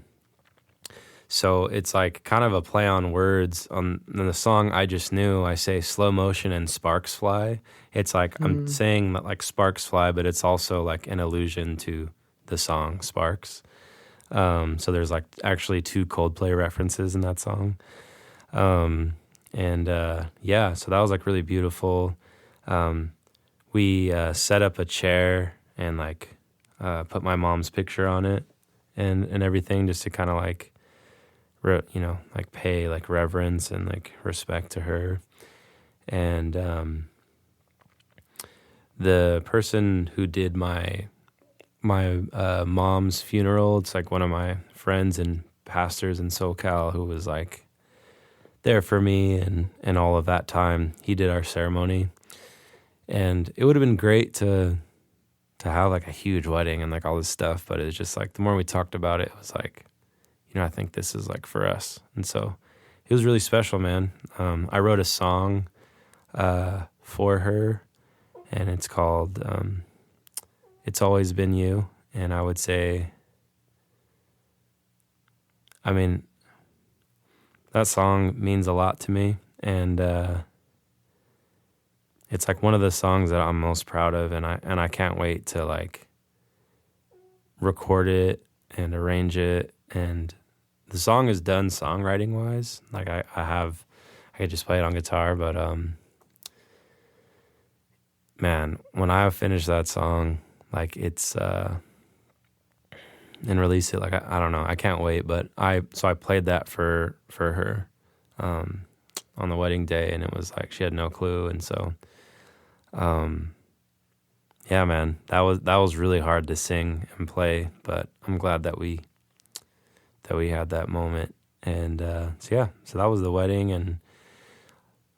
so it's like kind of a play on words. On the song I Just Knew, I say slow motion and sparks fly. It's like I'm saying that like sparks fly, but it's also like an allusion to the song Sparks. So there's like actually 2 Coldplay references in that song. So that was like really beautiful. We set up a chair and like put my mom's picture on it and everything, just to kind of like, like pay like reverence and like respect to her. And the person who did my mom's funeral, it's like one of my friends and pastors in SoCal who was like there for me and all of that time. He did our ceremony, and it would have been great to have like a huge wedding and like all this stuff, but it was just like the more we talked about it, it was like, I think this is like for us. And so it was really special, man. I wrote a song for her, and it's called It's Always Been You. And I would say, that song means a lot to me, and it's like one of the songs that I'm most proud of, and I can't wait to like record it and arrange it. And the song is done songwriting wise. Like I could just play it on guitar, but man, when I finish that song, like it's and release it, like I don't know, I can't wait. But I played that for her on the wedding day, and it was like she had no clue. And so yeah, man, that was really hard to sing and play, but I'm glad that we had that moment. And so that was the wedding, and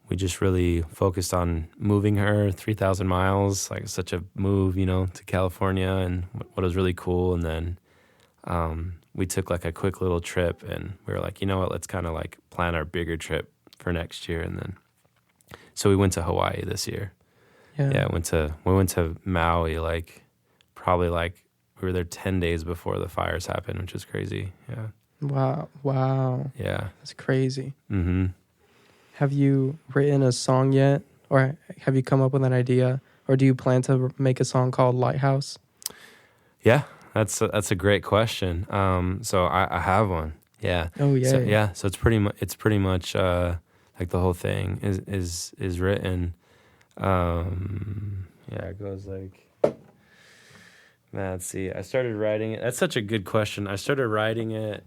we just really focused on moving her 3,000 miles, like such a move, to California, and what was really cool. And then we took like a quick little trip, and we were like, you know what, let's kind of like plan our bigger trip for next year. And then so we went to Hawaii this year. Yeah, we went to Maui, like probably like we were there 10 days before the fires happened, which was crazy. Yeah. Wow. Yeah. That's crazy. Mm-hmm. Have you written a song yet, or have you come up with an idea, or do you plan to make a song called Lighthouse? Yeah, that's a great question. So I have one. Yeah. Oh yeah. So it's pretty much like the whole thing is written. It goes like, man, let's see. I started writing it. That's such a good question. I started writing it.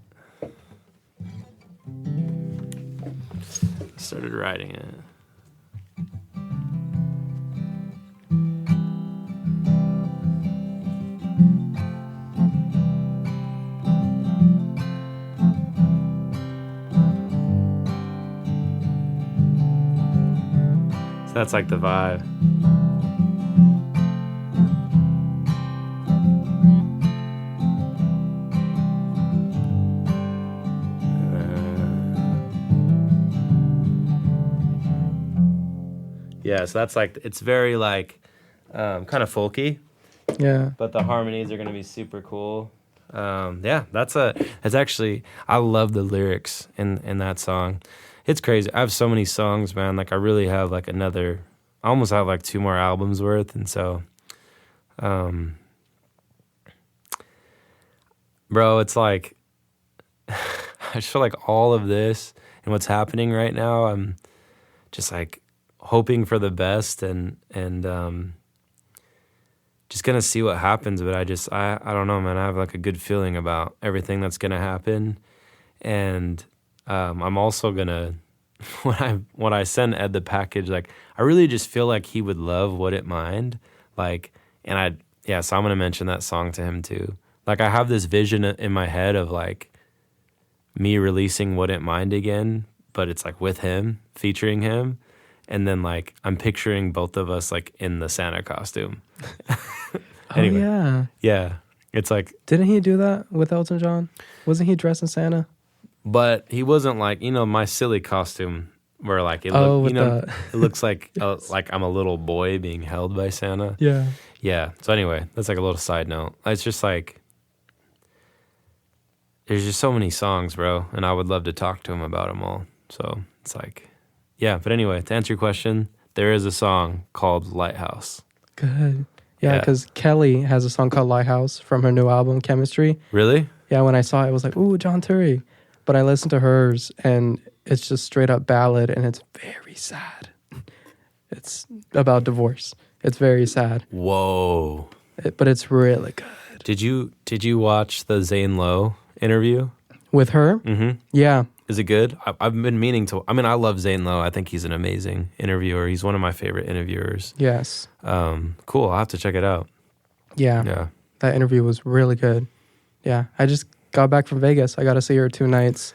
So that's like the vibe. Yeah, so that's like, it's very like kind of folky. Yeah. But the harmonies are going to be super cool. That's actually, I love the lyrics in that song. It's crazy. I have so many songs, man. Like I really have like I almost have like 2 more albums worth. And so, bro, it's like, I just feel like all of this and what's happening right now, I'm just like hoping for the best and just gonna see what happens. But I don't know, man. I have like a good feeling about everything that's gonna happen. And I'm also gonna, when I send Ed the package, like I really just feel like he would love Wouldn't Mind, like, so I'm gonna mention that song to him too. Like I have this vision in my head of like me releasing Wouldn't Mind again, but it's like with him, featuring him, and then like I'm picturing both of us like in the Santa costume. Anyway, yeah, it's like, didn't he do that with Elton John? Wasn't he dressed in Santa? But he wasn't like, my silly costume where like it looks like Yes. like I'm a little boy being held by Santa. Yeah. Yeah. So anyway, that's like a little side note. It's just like there's just so many songs, bro, and I would love to talk to him about them all. So it's like, yeah. But anyway, to answer your question, there is a song called Lighthouse. Good. Yeah, because Kelly has a song called Lighthouse from her new album, Chemistry. Really? Yeah, when I saw it, I was like, ooh, John Turri. But I listened to hers, and it's just straight up ballad, and it's very sad. It's about divorce. It's very sad. Whoa. But it's really good. Did you watch the Zane Lowe interview? With her? Mm-hmm. Yeah. Is it good? I've been meaning to. I mean, I love Zane Lowe. I think he's an amazing interviewer. He's one of my favorite interviewers. Yes. Cool. I'll have to check it out. Yeah. Yeah. That interview was really good. Yeah. I just got back from Vegas. I got to see her 2 nights.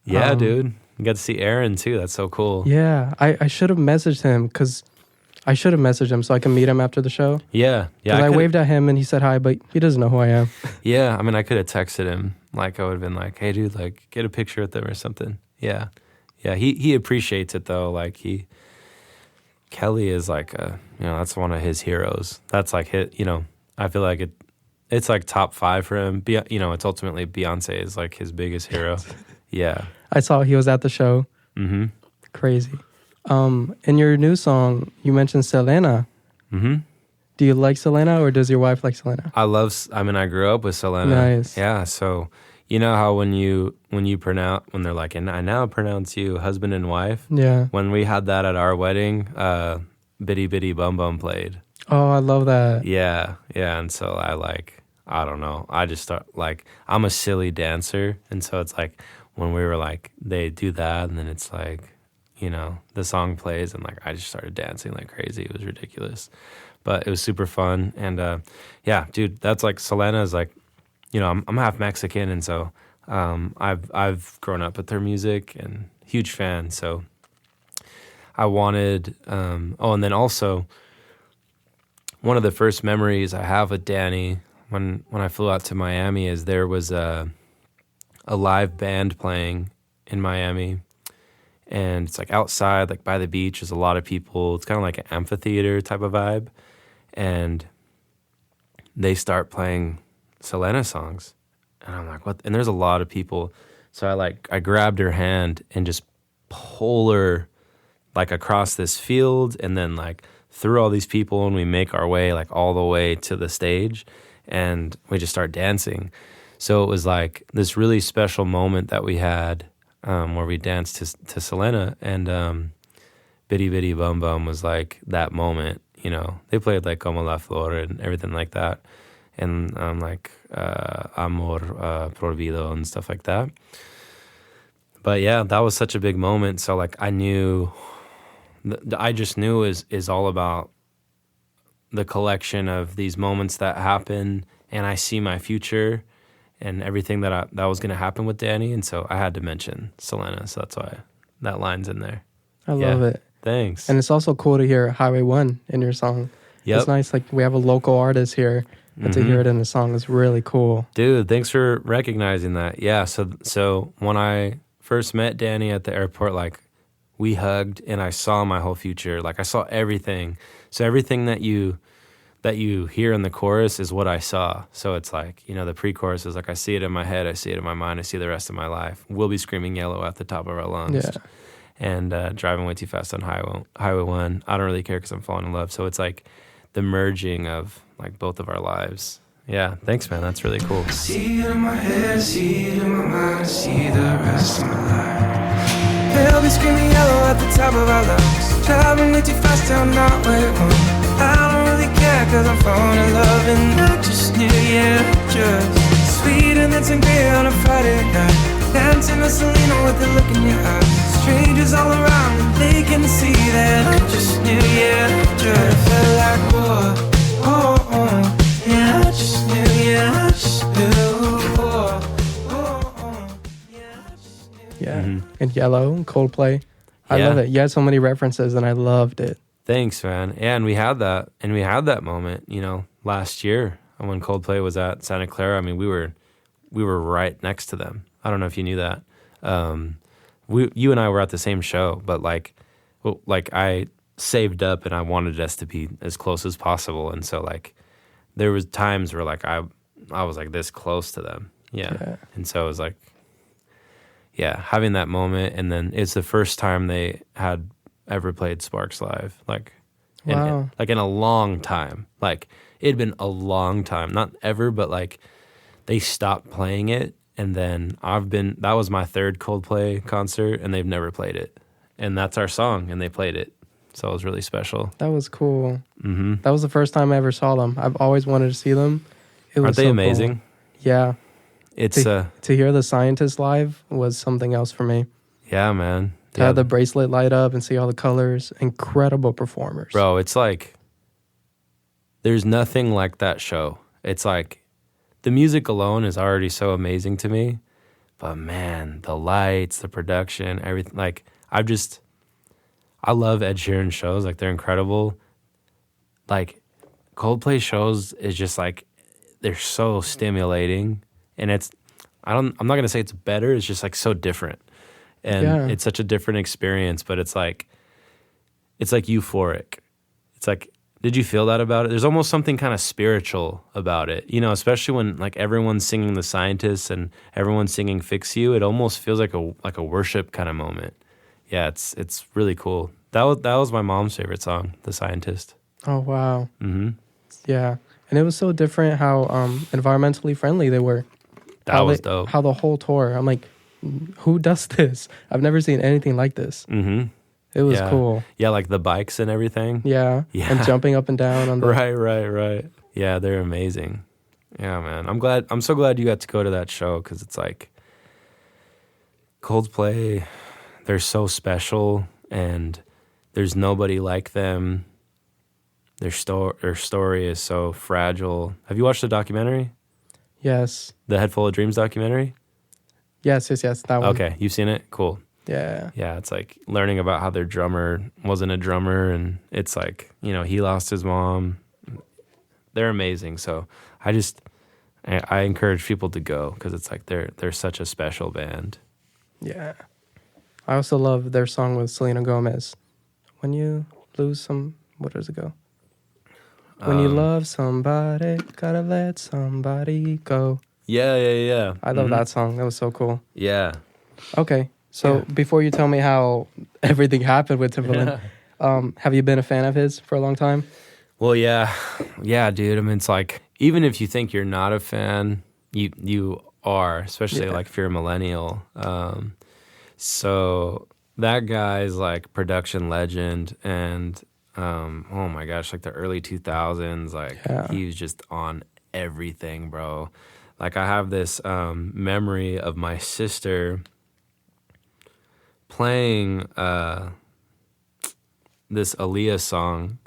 Yeah, dude. You got to see Aaron too. That's so cool. Yeah, I should have messaged him because I should have messaged him so I can meet him after the show. Yeah. Because I waved at him and he said hi, but he doesn't know who I am. Yeah, I mean, I could have texted him. Like, I would have been like, hey, dude, like, get a picture with them or something. Yeah. Yeah, he appreciates it, though. Like, Kelly is like, that's one of his heroes. That's like, I feel like it's like top 5 for him. It's ultimately Beyonce is like his biggest hero. Yeah. I saw he was at the show. Mm-hmm. Crazy. In your new song, you mentioned Selena. Mm-hmm. Do you like Selena or does your wife like Selena? I grew up with Selena. Nice. Yeah, so you know how when they're like, and I now pronounce you husband and wife? Yeah. When we had that at our wedding, Bitty Bitty Bum Bum played. Oh, I love that. Yeah, and so I don't know. I just start I'm a silly dancer, and so it's like when we were like, they do that, and then it's like, the song plays, and like I just started dancing like crazy. It was ridiculous, but it was super fun. And yeah, dude, that's like Selena is like, I'm half Mexican, and so I've grown up with her music and huge fan. So I wanted, and then also one of the first memories I have with Danny when I flew out to Miami is there was a live band playing in Miami, and it's like outside, like by the beach. There's a lot of people. It's kind of like an amphitheater type of vibe, and they start playing Selena songs, and I'm like, what? And there's a lot of people, so I grabbed her hand and just pull her like across this field, and then like through all these people, and we make our way like all the way to the stage, and we just start dancing. So it was like this really special moment that we had where we danced to Selena, and Bitty Bitty Bum Bum was like that moment. They played like Como la Flor and everything like that, and like Amor Prohibido and stuff like that. But yeah, that was such a big moment. So like I just knew is all about the collection of these moments that happen, and I see my future and everything that was going to happen with Danny, and so I had to mention Selena, so that's why that line's in there. I love it. Thanks. And it's also cool to hear Highway 1 in your song. Yep. It's nice, like we have a local artist here, and to hear it in the song is really cool. Dude, thanks for recognizing that. Yeah, so when I first met Danny at the airport, like we hugged and I saw my whole future. Like I saw everything. So everything that you hear in the chorus is what I saw. So it's like, the pre-chorus is like, I see it in my head, I see it in my mind, I see the rest of my life. We'll be screaming yellow at the top of our lungs. Yeah. And driving way too fast on Highway 1. I don't really care because I'm falling in love. So it's like the merging of like both of our lives. Yeah, thanks, man. That's really cool. See it in my head, see it in my mind, see the rest of my life. They'll be screaming yellow at the top of our lungs. Driving way too fast down Highway 1. I don't really care cause I'm falling in love, and I just knew, just sweet and then sangria on a Friday night. Dancing to Selena with the look in your eyes. Strangers all around and they can see that I just knew, just felt like yeah, I just knew, I just knew, Yeah, and Yellow, Coldplay. I love it. You had so many references, and I loved it. Thanks, man. Yeah, and we had that moment, last year when Coldplay was at Santa Clara. I mean, we were right next to them. I don't know if you knew that. You and I were at the same show, but like I saved up and I wanted us to be as close as possible, and so like there was times where like I was like this close to them, and so it was like, having that moment, and then it's the first time they had ever played Sparks live, like, wow. in a long time. Like it'd been a long time, not ever, but like they stopped playing it, and then that was my third Coldplay concert, and they've never played it, and that's our song, and they played it, so it was really special. That was cool. Mm-hmm. That was the first time I ever saw them. I've always wanted to see them. Aren't they amazing? Cool. Yeah. It's to hear the Scientists live was something else for me. Yeah, man. To have the bracelet light up and see all the colors. Incredible performers. Bro, it's like there's nothing like that show. It's like the music alone is already so amazing to me, But man, the lights, the production, everything. Like I love Ed Sheeran shows. Like they're incredible. Like Coldplay shows is just like they're so stimulating, and I'm not gonna say it's better. It's just like so different, and it's such a different experience. But it's like euphoric. It's like, did you feel that about it? There's almost something kind of spiritual about it, you know, especially when like everyone's singing The Scientist and everyone's singing Fix You. It almost feels like a worship kind of moment. Yeah, it's really cool. That was my mom's favorite song, The Scientist. Oh, wow. Mm-hmm. Yeah. And it was so different how environmentally friendly they were. That was dope. How the whole tour, I'm like, who does this? I've never seen anything like this. Mm-hmm. It was cool. Yeah, like the bikes and everything. Yeah. And jumping up and down on the... Right. Yeah, they're amazing. Yeah, man. I'm so glad you got to go to that show, because it's like Coldplay, they're so special, and there's nobody like them. Their story is so fragile. Have you watched the documentary? Yes. The Head Full of Dreams documentary? Yes, that one. Okay, you've seen it? Cool. Yeah. Yeah, it's like learning about how their drummer wasn't a drummer, and it's like, you know, he lost his mom. They're amazing. So I encourage people to go, because it's like they're such a special band. Yeah. I also love their song with Selena Gomez. When you lose some, what does it go? When you love somebody, gotta let somebody go. Yeah. I love that song. That was so cool. Yeah. Okay. So before you tell me how everything happened with Timbaland, have you been a fan of his for a long time? Well, yeah, dude. I mean, it's like, even if you think you're not a fan, you are, especially like if you're a millennial. So that guy's like production legend, and oh my gosh, like the early 2000s, like he was just on everything, bro. Like I have this memory of my sister playing this Aaliyah song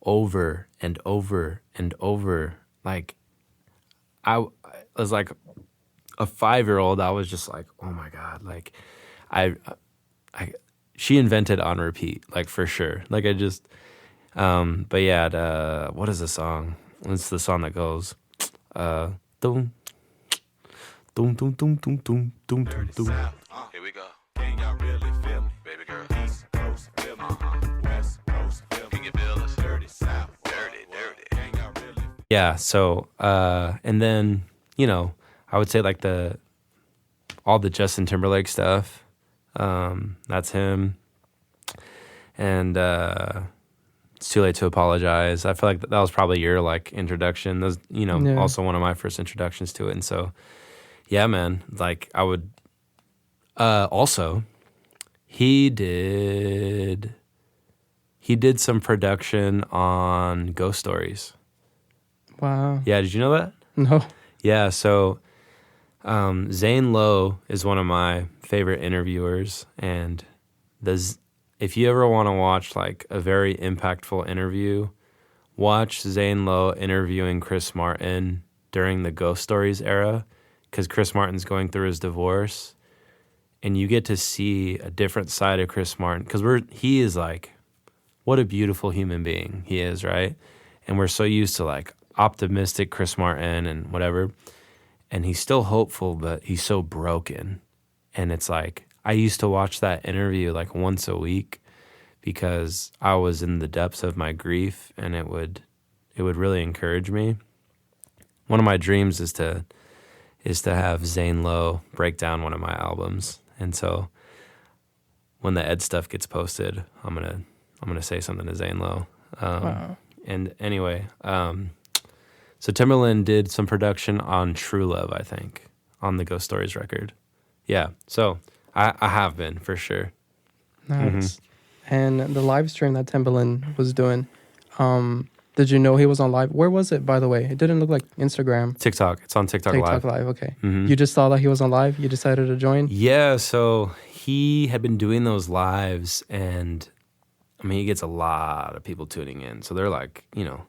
over and over and over. Like I was like a 5-year-old. I was just like, oh my God, like she invented on repeat, like for sure. Like I just but yeah, what is the song? It's the song that goes doom doom doom doom doom doom doom doom. Here we go. Can y'all really feel me, baby girl? East Coast, feel me. West Coast, feel me. Can you feel us? Dirty South, dirty. Can y'all really? Yeah. So, and then, you know, I would say like all the Justin Timberlake stuff. That's him. And It's Too Late to Apologize. I feel like that was probably your like introduction. Those, you know, also one of my first introductions to it. And so, yeah, man, like I would. Also, he did some production on Ghost Stories. Wow. Yeah, did you know that? No. Yeah, so Zane Lowe is one of my favorite interviewers, and if you ever want to watch like a very impactful interview, watch Zane Lowe interviewing Chris Martin during the Ghost Stories era, because Chris Martin's going through his divorce. And you get to see a different side of Chris Martin, because he is like, what a beautiful human being he is, right? And we're so used to like optimistic Chris Martin and whatever, and he's still hopeful, but he's so broken. And it's like, I used to watch that interview like once a week, because I was in the depths of my grief, and it would really encourage me. One of my dreams is to have Zane Lowe break down one of my albums. And so when the Ed stuff gets posted, I'm gonna say something to Zane Lowe. Wow. And anyway, so Timbaland did some production on True Love, I think, on the Ghost Stories record. Yeah, so I have been, for sure. Nice. Mm-hmm. And the live stream that Timbaland was doing, did you know he was on live? Where was it, by the way? It didn't look like Instagram. TikTok. It's on TikTok Live. TikTok Live, okay. Mm-hmm. You just saw that he was on live? You decided to join? Yeah, so he had been doing those lives, and I mean, he gets a lot of people tuning in. So they're like, you know,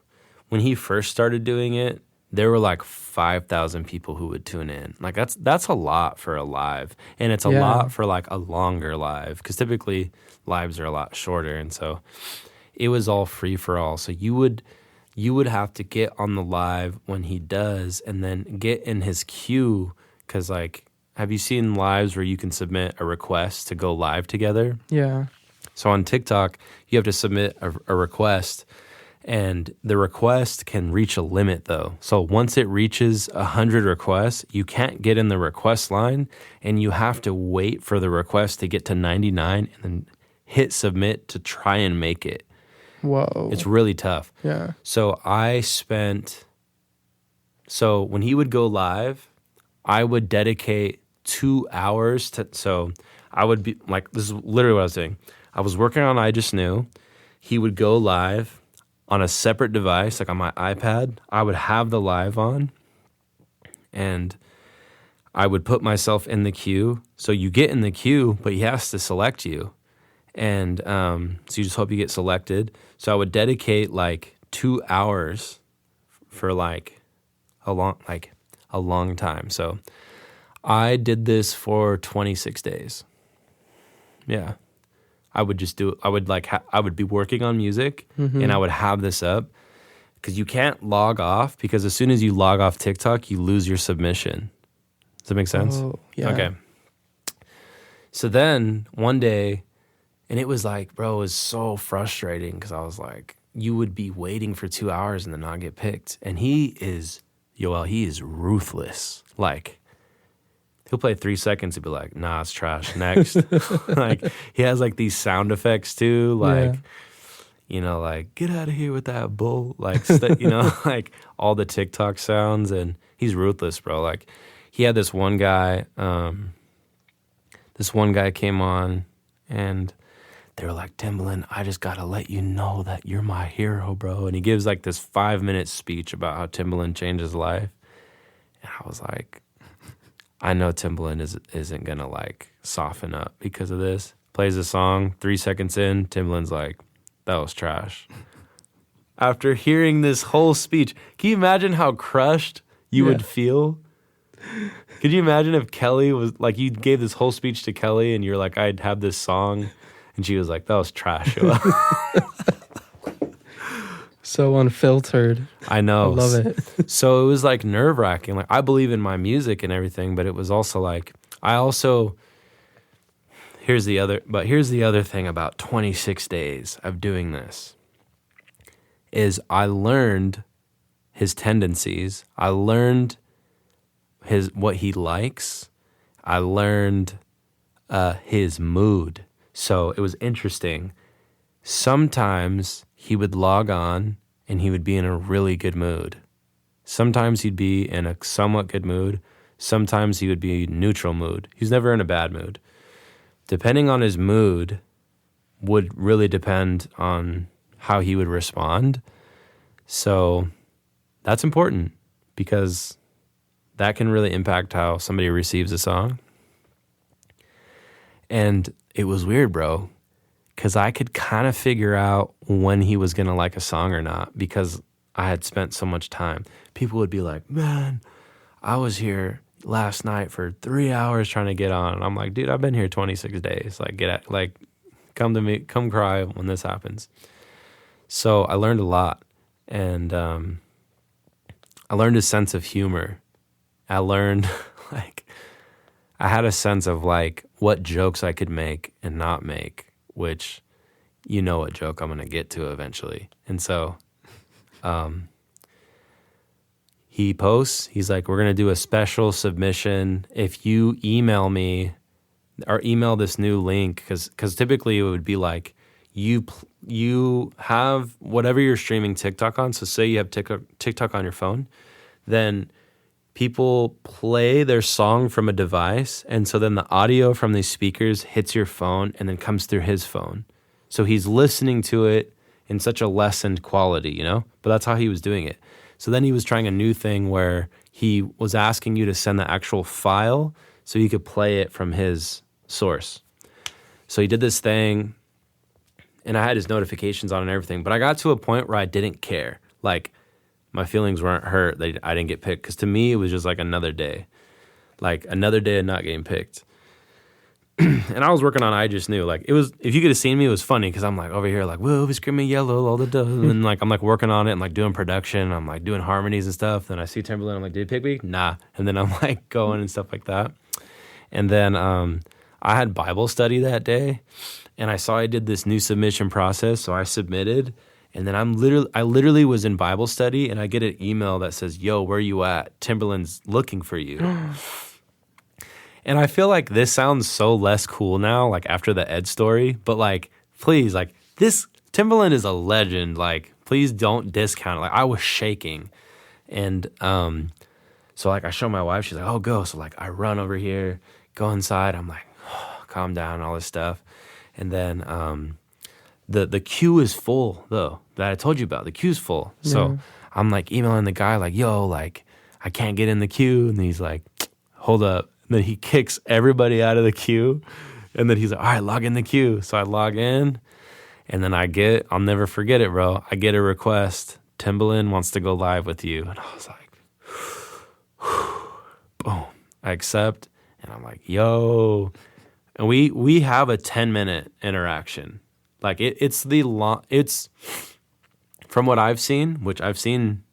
when he first started doing it, there were like 5,000 people who would tune in. Like that's a lot for a live, and it's a lot for like a longer live, because typically lives are a lot shorter, and so it was all free for all. So you would have to get on the live when he does, and then get in his queue, because like, have you seen lives where you can submit a request to go live together? Yeah. So on TikTok, you have to submit a request, and the request can reach a limit though. So once it reaches 100 requests, you can't get in the request line, and you have to wait for the request to get to 99 and then hit submit to try and make it. Whoa. It's really tough. Yeah. So when he would go live, I would dedicate 2 hours to, so I would be like, this is literally what I was doing. I was working on I Just Knew. He would go live on a separate device, like on my iPad. I would have the live on, and I would put myself in the queue. So you get in the queue, but he has to select you. And so you just hope you get selected. So I would dedicate like 2 hours for like a long time. So I did this for 26 days. Yeah. I would just do it. I would be working on music, and I would have this up, because you can't log off, because as soon as you log off TikTok, you lose your submission. Does that make sense? Oh, yeah. Okay. So then one day, and it was like, bro, it was so frustrating, because I was like, you would be waiting for 2 hours and then not get picked. And he is ruthless. Like, he'll play 3 seconds and be like, nah, it's trash. Next. Like, he has like these sound effects too. Like, like, get out of here with that bull. Like, like all the TikTok sounds. And he's ruthless, bro. Like, he had this one guy came on, and they were like, Timbaland, I just got to let you know that you're my hero, bro. And he gives like this 5-minute speech about how Timbaland changed his life. And I was like, I know Timbaland isn't going to like soften up because of this. Plays a song, 3 seconds in, Timbaland's like, that was trash. After hearing this whole speech, can you imagine how crushed you would feel? Could you imagine if Kelly was like, you gave this whole speech to Kelly and you're like, I'd have this song, and she was like, that was trash. So unfiltered. I know. I love it. So it was like nerve wracking. Like, I believe in my music and everything, but it was also like, here's the other thing about 26 days of doing this, is I learned his tendencies. I learned what he likes. I learned his mood. So it was interesting. Sometimes he would log on and he would be in a really good mood. Sometimes he'd be in a somewhat good mood. Sometimes he would be neutral mood. He's never in a bad mood. Depending on his mood would really depend on how he would respond. So that's important, because that can really impact how somebody receives a song. And it was weird, bro, because I could kind of figure out when he was going to like a song or not, because I had spent so much time. People would be like, man, I was here last night for 3 hours trying to get on. And I'm like, dude, I've been here 26 days. Like, come to me, come cry when this happens. So I learned a lot. And I learned a sense of humor. I learned, I had a sense of what jokes I could make and not make, which, you know what joke I'm going to get to eventually. And so he posts, he's like, we're going to do a special submission if you email me or email this new link, because typically it would be like, you have whatever you're streaming TikTok on. So say you have TikTok on your phone, then people play their song from a device, and so then the audio from these speakers hits your phone and then comes through his phone. So he's listening to it in such a lessened quality, But that's how he was doing it. So then he was trying a new thing where he was asking you to send the actual file so you could play it from his source. So he did this thing, and I had his notifications on and everything, but I got to a point where I didn't care. my feelings weren't hurt that I didn't get picked. Because to me, it was just like another day of not getting picked. And I was working on I Just Knew. Like, it was, if you could have seen me, it was funny because I'm like over here, like, we'll be screaming yellow all the time. And like, I'm like working on it and like doing production. I'm like doing harmonies and stuff. Then I see Timberland. I'm like, did you pick me? Nah. And then I'm like going and stuff like that. And then I had Bible study that day. And I saw I did this new submission process. So I submitted. And then I literally was in Bible study and I get an email that says, yo, where you at? Timberland's looking for you. And I feel like this sounds so less cool now, like after the Ed story, but like, please, like this, Timberland is a legend. Like, please don't discount it. Like, I was shaking. And so like I show my wife, she's like, oh, go. So like I run over here, go inside. I'm like, oh, calm down, all this stuff. And then the queue is full though, that I told you about. The queue's full. Yeah. So I'm like emailing the guy like, yo, like I can't get in the queue. And he's like, hold up. And then he kicks everybody out of the queue. And then he's like, all right, log in the queue. So I log in. And then I'll never forget it, bro. I get a request. Timberland wants to go live with you. And I was like, boom. I accept. And I'm like, yo. And we have a 10-minute interaction. Like it's from what I've seen, which I've seen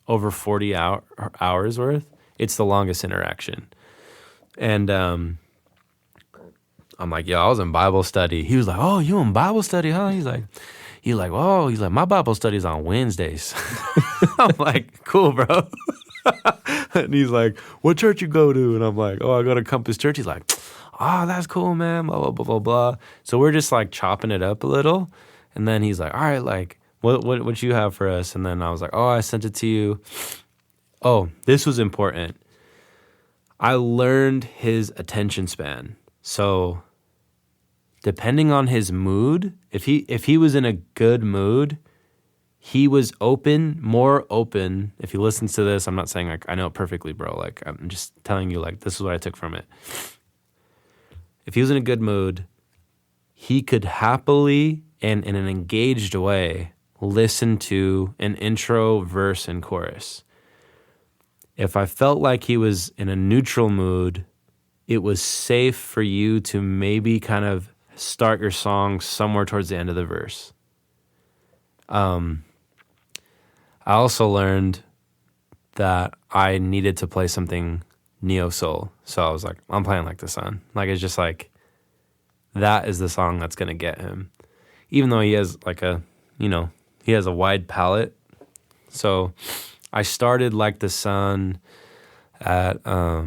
over 40 hours worth, it's the longest interaction. And I'm like, yo, I was in Bible study. He was like, oh, you in Bible study, huh? He's like, my Bible study's on Wednesdays. I'm like, cool, bro. And he's like, what church you go to? And I'm like, oh, I go to Compass Church. He's like, oh, that's cool, man, blah, blah, blah, blah, blah. So we're just like chopping it up a little. And then he's like, all right, like, what you have for us? And then I was like, oh, I sent it to you. Oh, this was important. I learned his attention span. So depending on his mood, if he was in a good mood, he was more open. If he listens to this, I'm not saying like I know it perfectly, bro. Like I'm just telling you like this is what I took from it. If he was in a good mood, he could happily and in an engaged way listen to an intro, verse, and chorus. If I felt like he was in a neutral mood, it was safe for you to maybe kind of start your song somewhere towards the end of the verse. I also learned that I needed to play something neo-soul. So I was like, I'm playing Like the Sun. Like, it's just like, that is the song that's going to get him. Even though he has like he has a wide palette. So I started Like the Sun at I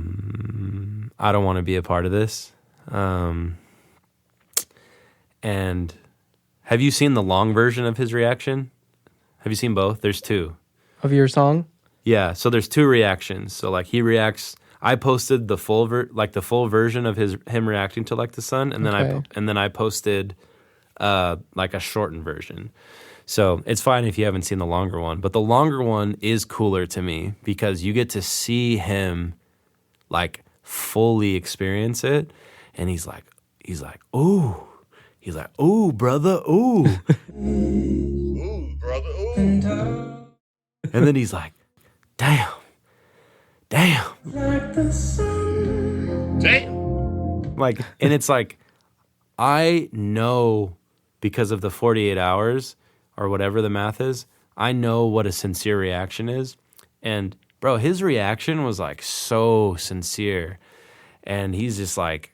Don't Want to Be a Part of This. And have you seen the long version of his reaction? Have you seen both? There's two. Of your song? Yeah, so there's two reactions. So like he reacts, I posted the full version of him reacting to Like the Sun, and then I posted like a shortened version. So it's fine if you haven't seen the longer one, but the longer one is cooler to me because you get to see him like fully experience it, and he's like, ooh, brother, ooh, Ooh, brother, ooh. and then he's like, damn, Damn. like, and it's like, I know because of the 48 hours. Or whatever the math is, I know what a sincere reaction is. And bro, his reaction was like so sincere. And he's just like,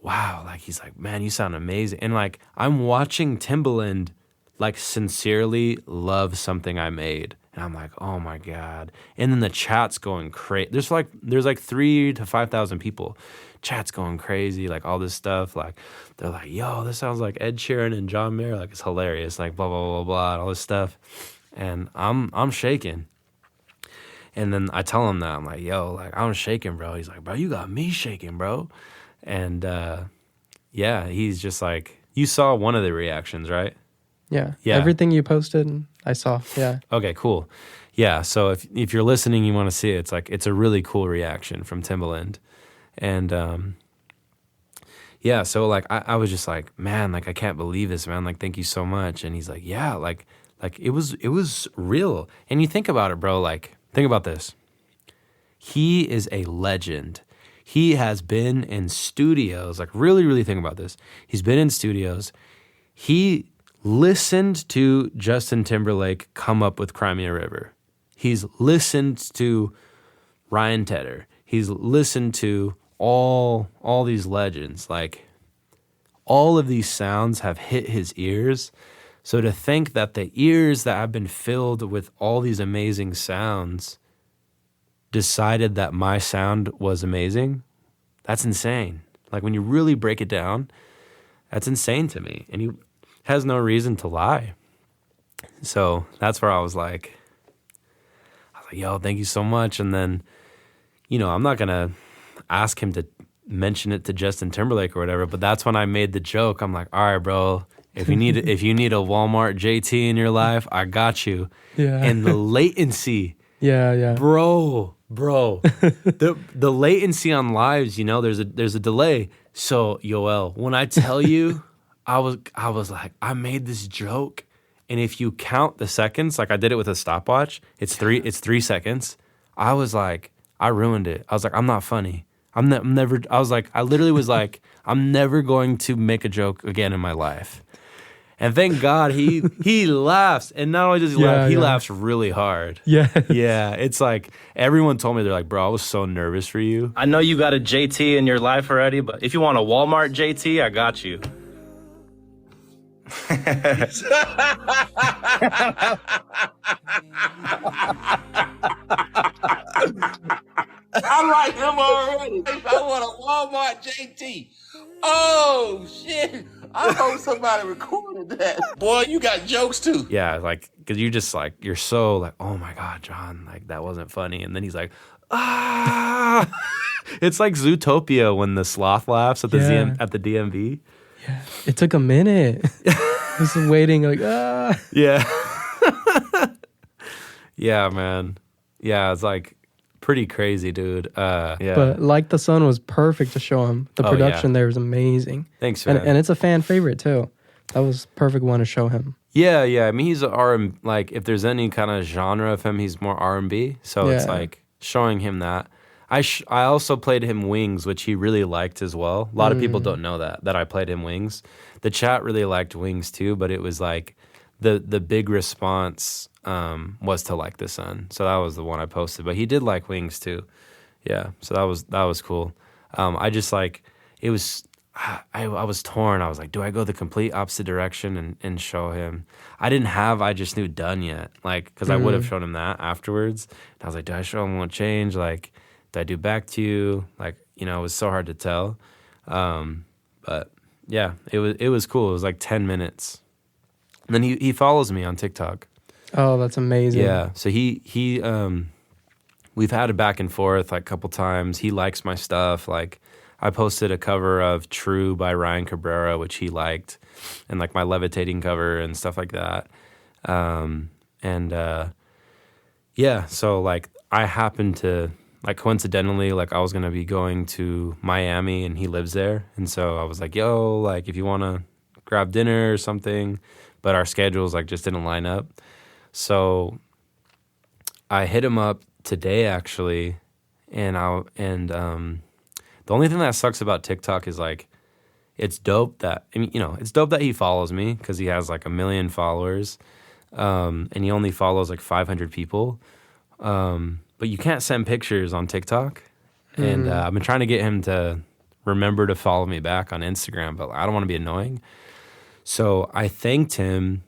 wow, like he's like, man, you sound amazing. And like, I'm watching Timberland like sincerely love something I made. And I'm like, oh my God. And then the chat's going crazy. There's like 3,000 to 5,000 people. Chat's going crazy, like all this stuff. Like they're like, yo, this sounds like Ed Sheeran and John Mayer. Like it's hilarious. Like blah, blah, blah, blah, and all this stuff. And I'm shaking. And then I tell him that. I'm like, yo, like I'm shaking, bro. He's like, bro, you got me shaking, bro. And yeah, he's just like, you saw one of the reactions, right? Yeah. Yeah. Everything you posted, I saw. Yeah. Okay, cool. Yeah, so if you're listening, you want to see it, it's like, it's a really cool reaction from Timberland. And yeah, so like I was just like, man, like I can't believe this, man. Like, thank you so much. And he's like, yeah, like Like it was real. And you think about it, bro, like think about this. He is a legend. He has been in studios, like really, really think about this. He's been in studios. He listened to Justin Timberlake come up with Cry Me a River. He's listened to Ryan Tedder. He's listened to all these legends. Like all of these sounds have hit his ears. So to think that the ears that have been filled with all these amazing sounds decided that my sound was amazing, that's insane. Like when you really break it down, that's insane to me. And he has no reason to lie. So that's where I was like, yo, thank you so much. And then, you know, I'm not going to ask him to mention it to Justin Timberlake or whatever, but that's when I made the joke. I'm like, all right, bro, if you need a Walmart JT in your life, I got you. Yeah. And the latency, bro, the latency on lives, you know, there's a delay. So Yoel, when I tell you, I was like, I made this joke, and if you count the seconds, like I did it with a stopwatch, it's 3 seconds. I was like, I ruined it. I was like, I'm not funny. I'm never. I was like, I literally was like, I'm never going to make a joke again in my life. And thank God he laughs, and not only does he laugh, he laughs really hard. Yeah, yeah. It's like everyone told me, they're like, bro, I was so nervous for you. I know you got a JT in your life already, but if you want a Walmart JT, I got you. I like him already. I want a Walmart JT. Oh, shit. I hope somebody recorded that. Boy, you got jokes too. Yeah, like, because you just like, you're so like, oh my God, John, like that wasn't funny. And then he's like, ah. It's like Zootopia when the sloth laughs at the at the DMV. Yeah, it took a minute. Just waiting, like, ah. Yeah. Yeah, man. Yeah, it's like pretty crazy, dude. Yeah. But Like the Sun was perfect to show him. The production there was amazing. Thanks, man. And it's a fan favorite too. That was perfect one to show him. Yeah. I mean, he's R&B, like if there's any kind of genre of him, he's more R&B. So it's like showing him that. I also played him Wings, which he really liked as well. A lot of people don't know that I played him Wings. The chat really liked Wings too, but it was like the big response was to Like the Sun. So that was the one I posted. But he did like Wings too. Yeah. So that was cool. I just like, it was, I was torn. I was like, do I go the complete opposite direction and show him? I didn't have I Just Knew done yet. Like, because I would have shown him that afterwards. And I was like, do I show him Won't Change? Like, did I do Back to You? Like, you know, it was so hard to tell. But yeah, it was cool. It was like 10 minutes. And then he follows me on TikTok. Oh, that's amazing. Yeah. So he we've had a back and forth like a couple times. He likes my stuff. Like I posted a cover of True by Ryan Cabrera, which he liked, and like my Levitating cover and stuff like that. Yeah, so like I happened to, like coincidentally, like I was going to be going to Miami and he lives there. And so I was like, yo, like if you want to grab dinner or something, but our schedules like just didn't line up. So I hit him up today actually. And the only thing that sucks about TikTok is like, it's dope that, I mean, you know, it's dope that he follows me because he has like 1 million followers. And he only follows like 500 people. But you can't send pictures on TikTok. And I've been trying to get him to remember to follow me back on Instagram, but I don't want to be annoying. So I thanked him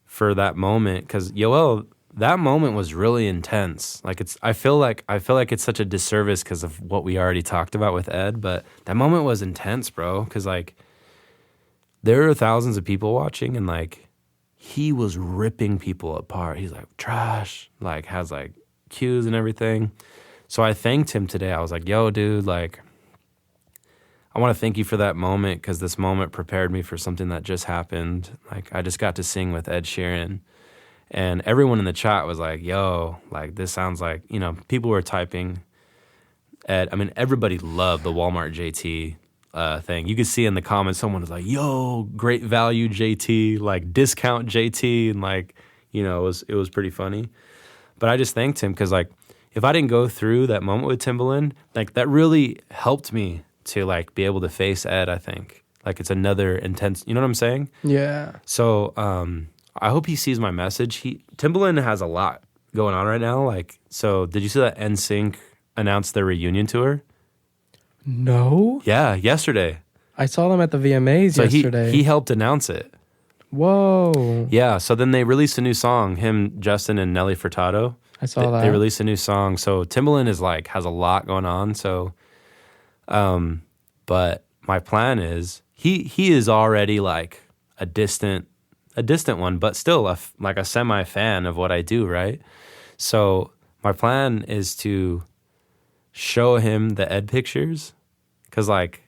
for that moment because, Yoel, that moment was really intense. Like I feel like it's such a disservice because of what we already talked about with Ed, but that moment was intense, bro. Because like there are thousands of people watching, and like he was ripping people apart. He's like trash, like has like cues and everything. So I thanked him today. I was like, yo, dude, like I want to thank you for that moment because this moment prepared me for something that just happened. Like I just got to sing with Ed Sheeran. And everyone in the chat was like, yo, like this sounds like, you know, people were typing Ed. I mean, everybody loved the Walmart JT. thing. You could see in the comments someone was like, "Yo, great value JT, like discount JT," and like, you know, it was pretty funny. But I just thanked him because like if I didn't go through that moment with Timbaland, like that really helped me to like be able to face Ed. I think like it's another intense. You know what I'm saying? Yeah. So I hope he sees my message. Timbaland has a lot going on right now. Like, so did you see that NSYNC announced their reunion tour? No. Yeah, yesterday. I saw them at the VMAs yesterday. He helped announce it. Whoa. Yeah, so then they released a new song, him, Justin, and Nelly Furtado. I saw that. They released a new song. So Timbaland is like, has a lot going on. So, but my plan is, he is already like a distant one, but still like a semi-fan of what I do, right? So my plan is to show him the Ed pictures, because like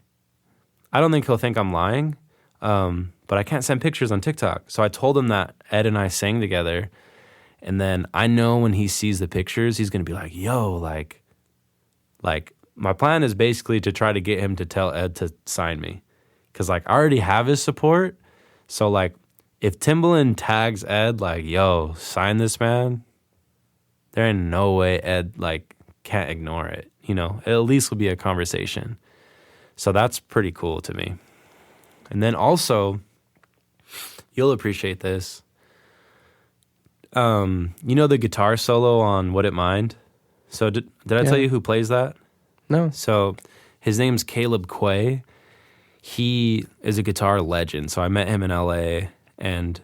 I don't think he'll think I'm lying, but I can't send pictures on TikTok. So I told him that Ed and I sang together, and then I know when he sees the pictures, he's gonna be like, "Yo, like my plan is basically to try to get him to tell Ed to sign me, because like I already have his support. So like if Timbaland tags Ed like, "Yo, sign this man," there ain't no way Ed like can't ignore it. You know, it at least will be a conversation. So that's pretty cool to me. And then also, you'll appreciate this. You know the guitar solo on What It Mind? So did I tell you who plays that? No. So his name's Caleb Quay. He is a guitar legend. So I met him in LA, and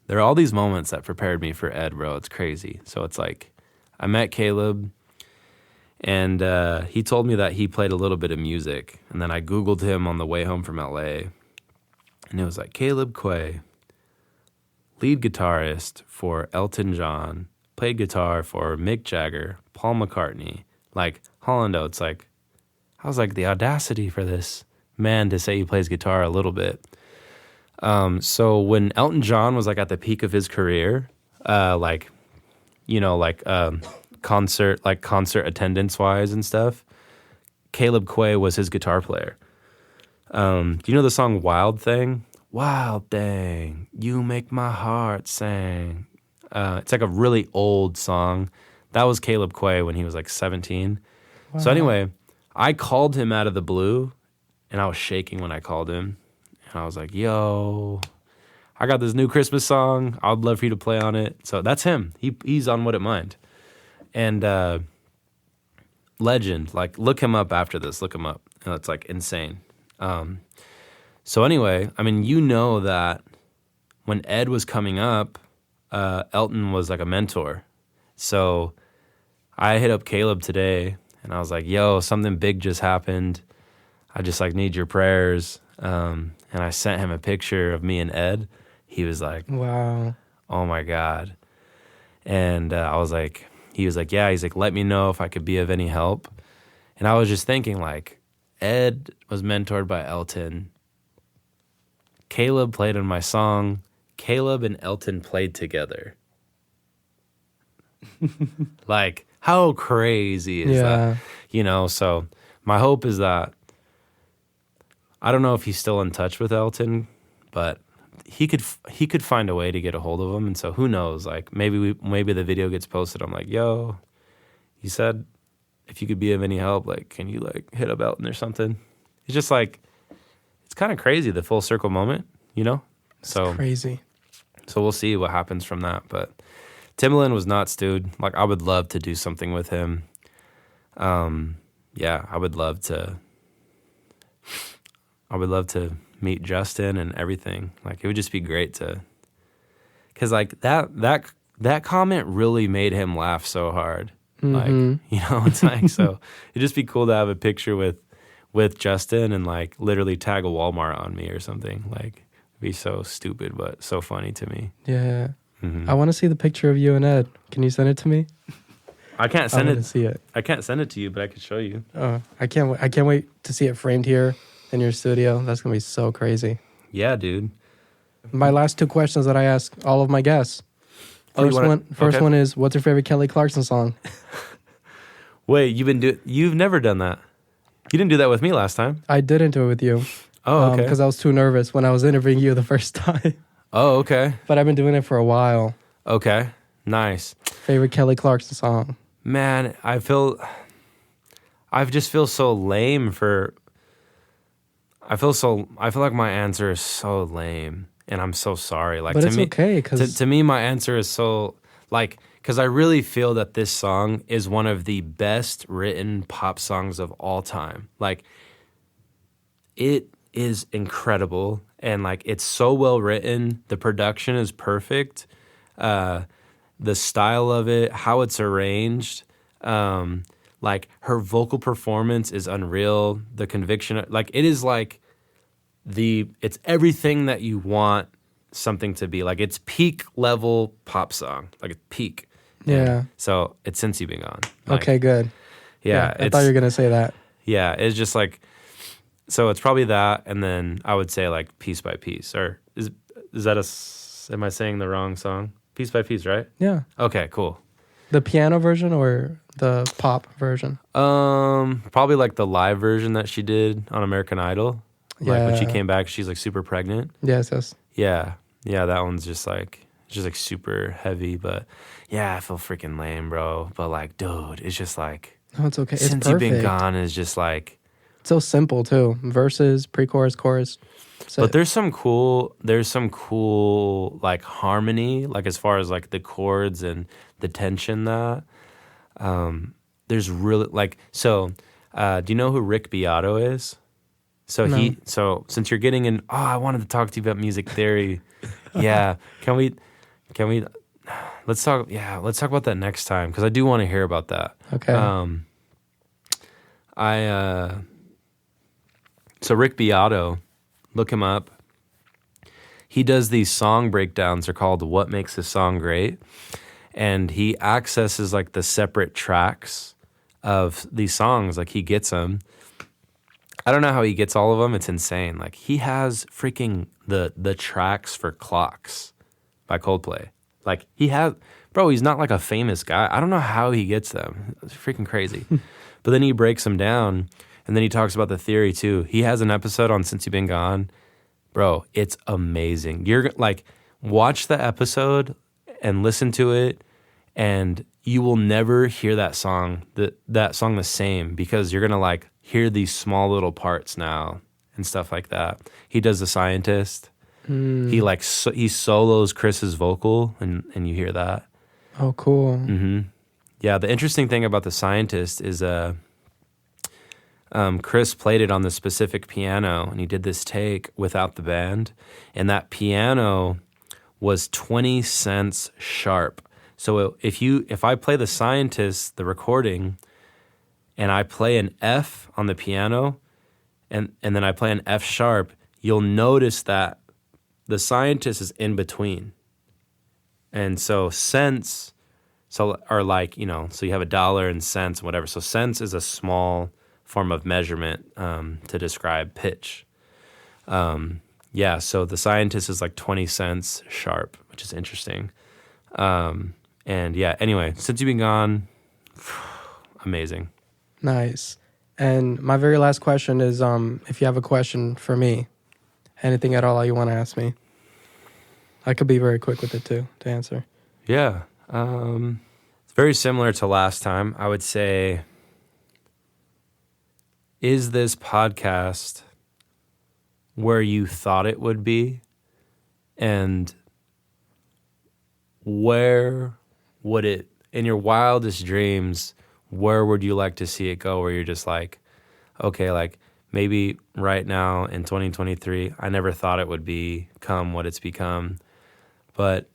there are all these moments that prepared me for Ed, bro. It's crazy. So it's like, I met Caleb, and he told me that he played a little bit of music. And then I Googled him on the way home from LA, and it was like, Caleb Quay, lead guitarist for Elton John, played guitar for Mick Jagger, Paul McCartney, like Holland Oates. Like, I was like, the audacity for this man to say he plays guitar a little bit. So when Elton John was like at the peak of his career, concert attendance wise and stuff, Caleb Quay was his guitar player. Do you know the song Wild Thing? Wild Thing, you make my heart sing. It's like a really old song. That was Caleb Quay when he was like 17. Wow. So anyway, I called him out of the blue, and I was shaking when I called him. And I was like, "Yo, I got this new Christmas song. I'd love for you to play on it." So that's him. He's on What It Mind. And legend. Like, look him up after this. Look him up. It's like insane. So anyway, I mean, you know that when Ed was coming up, Elton was like a mentor. So I hit up Caleb today, and I was like, "Yo, something big just happened. I just like need your prayers." And I sent him a picture of me and Ed. He was like, "Wow, oh my God." And I was like, he was like, "Yeah." He's like, "Let me know if I could be of any help." And I was just thinking, like, Ed was mentored by Elton. Caleb played in my song. Caleb and Elton played together. Like, how crazy is that? You know, so my hope is that, I don't know if he's still in touch with Elton, but he could find a way to get a hold of him. And so who knows? Like, maybe the video gets posted. I'm like, "Yo, he said if you could be of any help, like, can you like hit up Elton or something?" It's just like, it's kind of crazy, the full circle moment, you know? It's crazy. So we'll see what happens from that. But Timbaland was nuts, dude. Like, I would love to do something with him. Yeah, I would love to meet Justin and everything. Like, it would just be great to, because like that comment really made him laugh so hard. Mm-hmm. Like, you know, it's like, so it'd just be cool to have a picture with Justin and like literally tag a Walmart on me or something. Like, it'd be so stupid, but so funny to me. Yeah. Mm-hmm. I want to see the picture of you and Ed. Can you send it to me? I can't send it. See it. I can't send it to you, but I could show you. Oh, I can't wait to see it framed here in your studio. That's gonna be so crazy. Yeah, dude. My last two questions that I ask all of my guests. First one is, what's your favorite Kelly Clarkson song? Wait, you've never done that? You didn't do that with me last time. I didn't do it with you. Oh, okay. Because I was too nervous when I was interviewing you the first time. Oh, okay. But I've been doing it for a while. Okay. Nice. Favorite Kelly Clarkson song? Man, I just feel so lame for. I feel like my answer is so lame, and I'm so sorry. Like, But to it's me, okay, 'cause to me, my answer is so like, because I really feel that this song is one of the best written pop songs of all time. Like, it is incredible, and like, it's so well written. The production is perfect. The style of it, how it's arranged, like her vocal performance is unreal. The conviction, like it is like it's everything that you want something to be. Like it's peak level pop song, like it's peak. Yeah. And so it's Since You've Been Gone. Like, Okay, good. Yeah. I thought you were going to say that. Yeah, it's just like, so it's probably that, and then I would say like Piece by Piece, or is that am I saying the wrong song? Piece by Piece, right? Yeah. Okay, cool. The piano version or the pop version? Probably like the live version that she did on American Idol. Like when she Yeah. came back, she's like super pregnant. Yes. Yeah, that one's just like super heavy. But yeah, I feel freaking lame, bro. But like, dude, it's just like No, it's okay. It's Since You've Been perfect. Gone is just like. It's so simple too. Verses, pre-chorus, chorus. But there's some cool like harmony, like as far as like the chords and the tension that there's really like, so do you know who Rick Beato is? So No. Since you're getting in, I wanted to talk to you about music theory. Yeah. Can we let's talk about that next time, because I do want to hear about that. Okay. So Rick Beato, look him up. He does these song breakdowns. They're called What Makes a Song Great. And he accesses like the separate tracks of these songs. Like he gets them. I don't know how he gets all of them. It's insane. Like he has freaking the tracks for Clocks by Coldplay. Like he's not like a famous guy. I don't know how he gets them. It's freaking crazy. But then he breaks them down. And then he talks about the theory too. He has an episode on Since You've Been Gone. Bro, it's amazing. You're like, watch the episode and listen to it, and you will never hear that song the same, because you're gonna like hear these small little parts now and stuff like that. He does The Scientist. He like he solos Chris's vocal, and you hear that. Oh, cool. Yeah, the interesting thing about The Scientist is Chris played it on the specific piano, and he did this take without the band, and that piano was 20 cents sharp. So if I play The Scientist, the recording, and I play an F on the piano, and then I play an F sharp, you'll notice that The Scientist is in between. And so cents, are like, so you have a dollar and cents, whatever. So cents is a small form of measurement to describe pitch. So The Scientist is like 20 cents sharp, which is interesting. And yeah, anyway, Since You've Been Gone, amazing. Nice. And my very last question is, if you have a question for me, anything at all you want to ask me, I could be very quick with it too, to answer. Yeah. It's very similar to last time. I would say, is this podcast where you thought it would be? And where would it, in your wildest dreams, where would you like to see it go? Where you're just like, okay, like maybe right now in 2023, I never thought it would become what it's become. But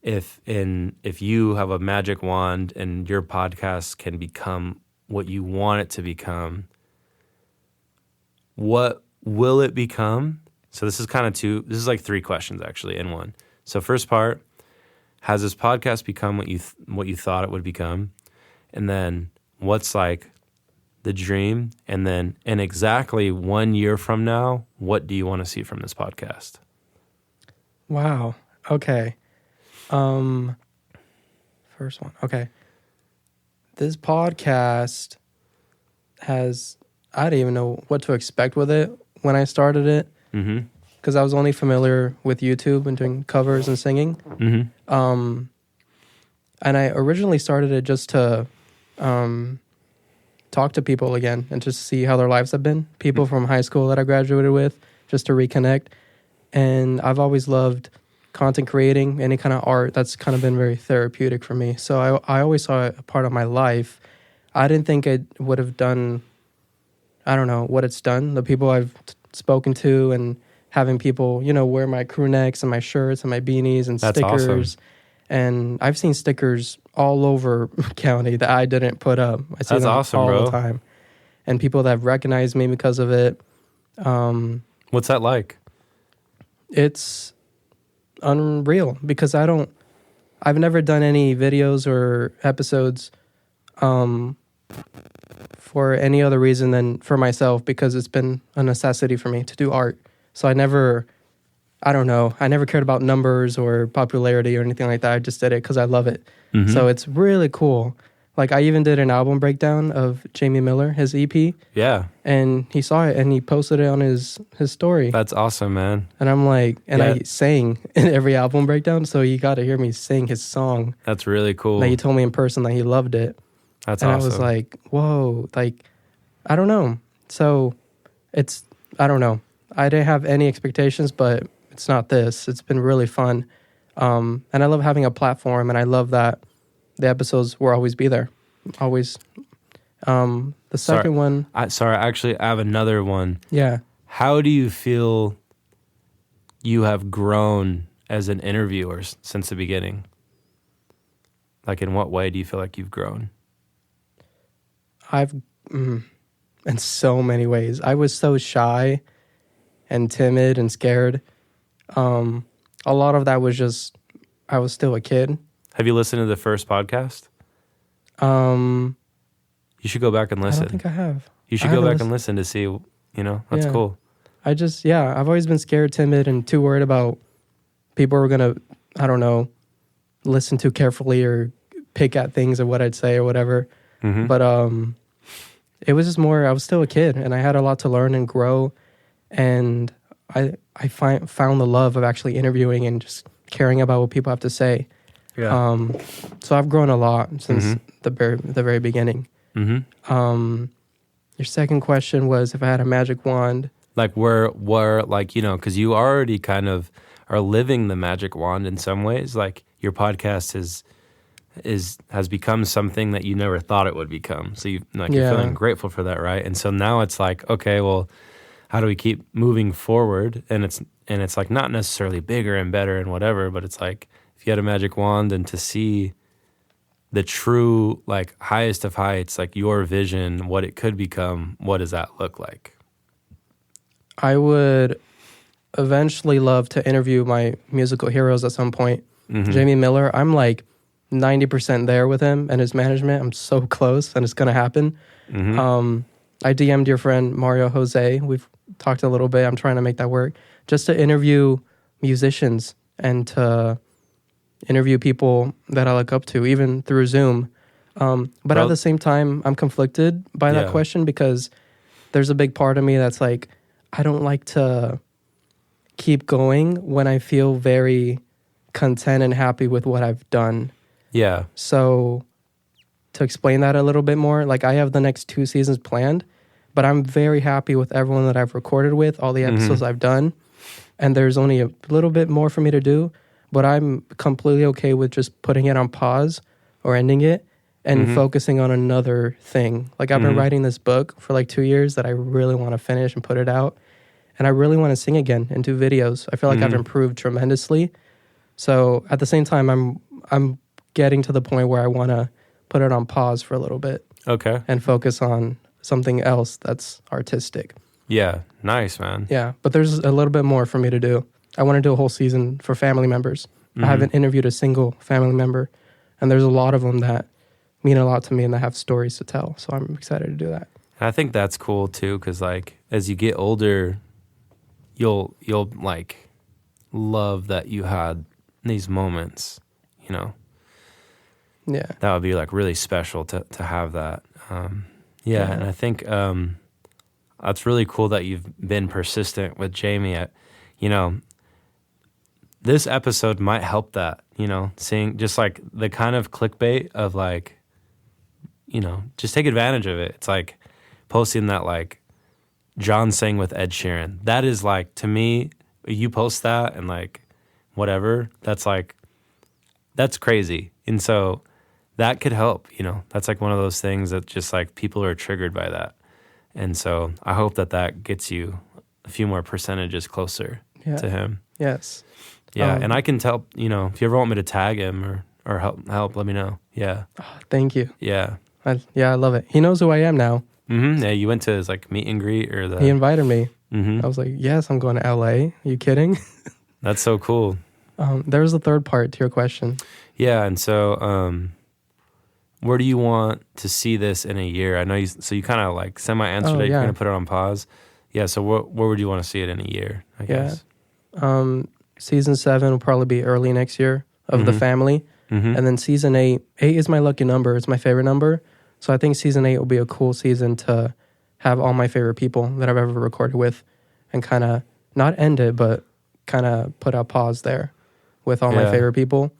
if you have a magic wand and your podcast can become what you want it to become, what will it become? So this is like three questions actually in one. So first part, has this podcast become what you thought it would become? And then what's like the dream? And then in exactly 1 year from now, what do you want to see from this podcast? Wow. Okay. First one. Okay. This podcast has, I didn't even know what to expect with it when I started it. Mm-hmm. Because I was only familiar with YouTube and doing covers and singing. Mm-hmm. And I originally started it just to talk to people again and just see how their lives have been. People from high school that I graduated with, just to reconnect. And I've always loved content creating, any kind of art. That's kind of been very therapeutic for me. So I always saw it a part of my life. I didn't think it would have done, I don't know, what it's done. The people I've spoken to and having people, you know, wear my crew necks and my shirts and my beanies and That's stickers. awesome. And I've seen stickers all over county that I didn't put up. I see That's them awesome, all bro. the time. And people that have recognized me because of it. What's that like? It's unreal because I've never done any videos or episodes for any other reason than for myself, because it's been a necessity for me to do art. So I never cared about numbers or popularity or anything like that. I just did it because I love it. Mm-hmm. So it's really cool. Like, I even did an album breakdown of Jamie Miller, his EP, Yeah. and he saw it and he posted it on his story. That's awesome, man. And I'm like, and Yeah. I sang in every album breakdown, so you got to hear me sing his song. That's really cool. That he told me in person that he loved it. That's and awesome. I was like, whoa, like, I don't know. So I don't know. I didn't have any expectations, but it's not this. It's been really fun. And I love having a platform, and I love that the episodes will always be there. Always. The second one. I actually have another one. Yeah. How do you feel you have grown as an interviewer since the beginning? Like, in what way do you feel like you've grown? In so many ways. I was so shy and timid and scared. A lot of that was just, I was still a kid. Have you listened to the first podcast? You should go back and I listen. don't think I have. You should I go haven't back and listen to see, you know, that's Yeah. cool. I've always been scared, timid, and too worried about people were going to, I don't know, listen too carefully or pick at things or what I'd say or whatever. Mm-hmm. But it was just more, I was still a kid and I had a lot to learn and grow. And I found the love of actually interviewing and just caring about what people have to say. Yeah. So I've grown a lot since Mm-hmm. the very beginning. Mm-hmm. Your second question was if I had a magic wand. Like, we're like, you know, because you already kind of are living the magic wand in some ways. Like, your podcast has become something that you never thought it would become. So you're feeling grateful for that, right? And so now it's like, okay, well, how do we keep moving forward? And it's like not necessarily bigger and better and whatever, but it's like if you had a magic wand and to see the true, like, highest of heights, like your vision, what it could become, what does that look like? I would eventually love to interview my musical heroes at some point. Mm-hmm. Jamie Miller, I'm like 90% there with him and his management. I'm so close and it's going to happen. Mm-hmm. I DM'd your friend Mario Jose. We've talked a little bit. I'm trying to make that work. Just to interview musicians and to interview people that I look up to, even through Zoom. But at the same time, I'm conflicted by that question because there's a big part of me that's like, I don't like to keep going when I feel very content and happy with what I've done. Yeah. So to explain that a little bit more, like, I have the next 2 seasons planned, but I'm very happy with everyone that I've recorded with, all the episodes I've done. And there's only a little bit more for me to do, but I'm completely okay with just putting it on pause or ending it and focusing on another thing. Like, I've been writing this book for like 2 years that I really want to finish and put it out. And I really want to sing again and do videos. I feel like I've improved tremendously. So at the same time, I'm getting to the point where I want to put it on pause for a little bit. Okay. And focus on something else that's artistic. Yeah. Nice, man. Yeah. But there's a little bit more for me to do. I want to do a whole season for family members. I haven't interviewed a single family member. And there's a lot of them that mean a lot to me and that have stories to tell. So I'm excited to do that. I think that's cool too, because like as you get older, you'll like love that you had these moments, you know. Yeah. That would be like really special to have that. And I think That's really cool that you've been persistent with Jamie. You know, this episode might help that, you know, seeing just like the kind of clickbait of like, you know, just take advantage of it. It's like posting that like John sang with Ed Sheeran. That is like, to me, you post that and like whatever, that's like, that's crazy. And so that could help, you know, that's like one of those things that just like people are triggered by that. And so I hope that gets you a few more percentages closer to him. Yes. Yeah. And I can tell, you know, if you ever want me to tag him or help, let me know. Yeah. Oh, thank you. Yeah. I love it. He knows who I am now. Mm-hmm. Yeah. You went to his like meet and greet or the. He invited me. Mm-hmm. I was like, yes, I'm going to LA. Are you kidding? That's so cool. There's the third part to your question. Yeah. And so, where do you want to see this in a year? I know you kind of like semi-answered it. You're going to put it on pause. Yeah. So where would you want to see it in a year, I guess? Season 7 will probably be early next year of The Family. Mm-hmm. And then season 8 is my lucky number. It's my favorite number. So I think season 8 will be a cool season to have all my favorite people that I've ever recorded with and kind of not end it, but kind of put a pause there with all my favorite people.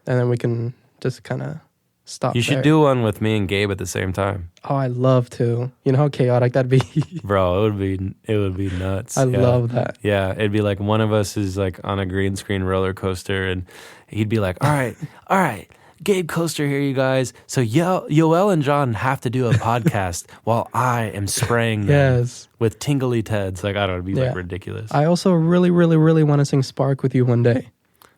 And then we can just kind of stop. You should do one with me and Gabe at the same time. Oh, I'd love to. You know how chaotic that'd be? Bro, it would be nuts. I love that. Yeah, it'd be like one of us is like on a green screen roller coaster and he'd be like, all right, Gabe Coaster here, you guys. So Yoel and John have to do a podcast while I am spraying them with tingly Teds. Like, I don't know, it'd be like ridiculous. I also really, really, really want to sing Spark with you one day.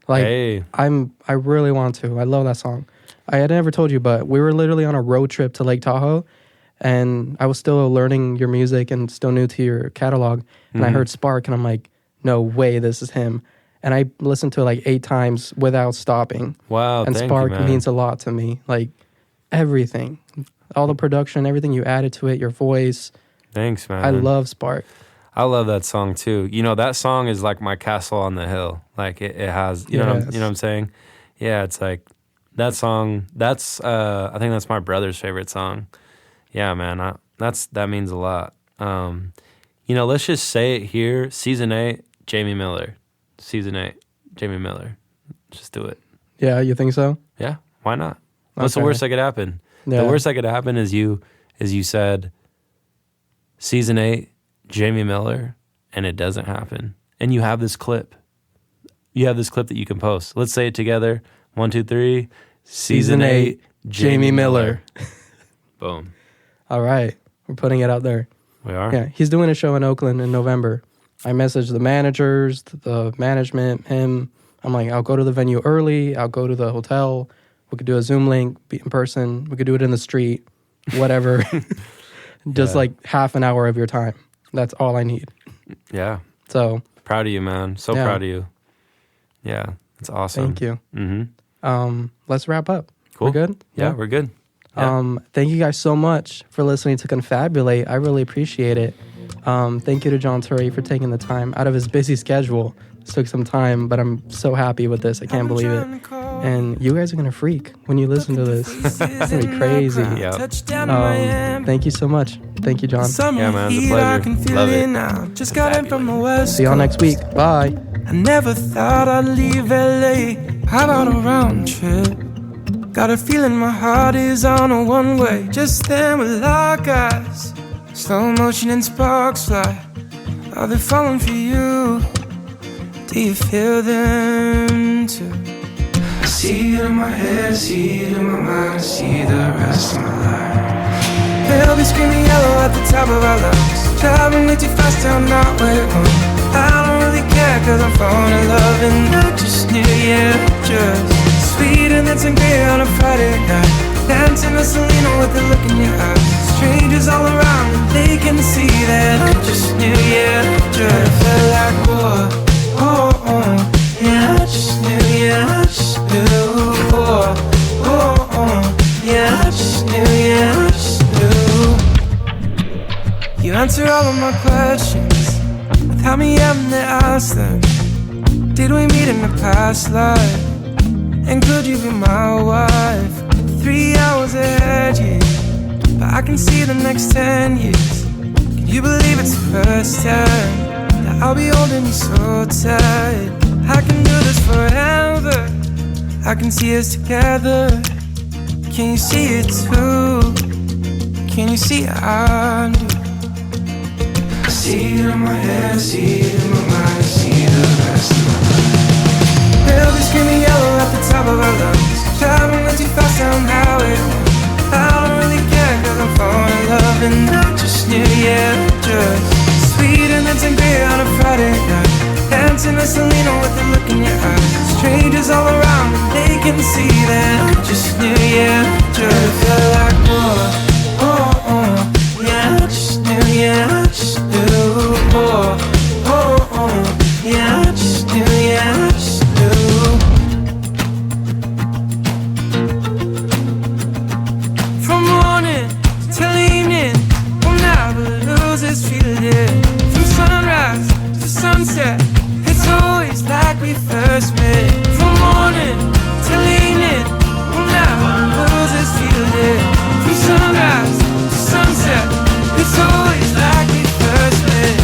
Like, I really want to. I love that song. I had never told you, but we were literally on a road trip to Lake Tahoe, and I was still learning your music and still new to your catalog, and I heard Spark, and I'm like, no way, this is him. And I listened to it like 8 times without stopping. Wow, and Spark means a lot to me. Like, everything. All the production, everything you added to it, your voice. Thanks, man. I love Spark. I love that song too. You know, that song is like my castle on the hill. Like it has, you know what I'm saying? Yeah, it's like that song. That's I think that's my brother's favorite song. Yeah, man, that means a lot. You know, let's just say it here. Season 8, Jamie Miller. Season 8, Jamie Miller. Just do it. Yeah, you think so? Yeah, why not? What's the worst that could happen? Yeah. The worst that could happen is you said Season 8, Jamie Miller, and it doesn't happen. And you have this clip. You have this clip that you can post. Let's say it together. 1, 2, 3. Season 8, Jamie Miller. Boom. All right. We're putting it out there. We are? Yeah. He's doing a show in Oakland in November. I messaged the managers, the management, him. I'm like, I'll go to the venue early. I'll go to the hotel. We could do a Zoom link, be in person. We could do it in the street, whatever. Just like half an hour of your time. That's all I need. Yeah. So proud of you, man. So proud of you. Yeah. It's awesome. Thank you. Mm-hmm. Let's wrap up. Cool. We're good? Yeah, we're good. Yeah. Thank you guys so much for listening to Confabulate. I really appreciate it. Thank you to John Turri for taking the time out of his busy schedule. It took some time, but I'm so happy with this. I can't believe it. And you guys are going to freak when you listen to this. It's going to be crazy. Thank you so much. Thank you, John. Yeah, man. It's a pleasure. Love it. Just got in from the west. See y'all next week. Bye. I never thought I'd leave LA. How about a round trip? Got a feeling my heart is on a one-way. Just then we lock eyes. Slow motion and sparks fly. Are they falling for you? Do you feel them too? I see it in my head, I see it in my mind, I see the rest of my life. They'll be screaming yellow at the top of our lungs. Driving way too fast down our way home. I don't really care cause I'm falling in love. And I just knew you just sweeter than sangria on a Friday night. Dancing with Selena with the look in your eyes. Strangers all around and they can see that I just knew you just felt like war. Oh, oh, yeah, I just knew you, I just knew. Oh, oh, oh, yeah, I just knew you, I just knew. You answer all of my questions without me having to ask them. Did we meet in the past life? And could you be my wife? 3 hours ahead, yeah, but I can see the next 10 years. Can you believe it's the first time that I'll be holding you so tight? I can do this forever, I can see us together. Can you see it too? Can you see I do? I see it in my head, I see it in my mind, I see the rest of my life. They'll be screaming yellow at the top of our lungs, driving way too fast down the highway. I don't really care, cause I'm falling in love, and I just knew, yeah, just sweeter than sangria on a Friday night, dancing to Selena with the look in your eyes. Strangers all around and they can see that I just knew, yeah, just feel like more. Oh, oh, yeah, I just knew, yeah, I just knew. Oh, oh, oh, yeah, I just knew, yeah, I just knew. From morning till evening, we'll never lose this feeling. From sunrise to sunset, it's always like we first met. From morning till evening, we'll never lose this feeling. From sunrise to sunset, it's always like we first met.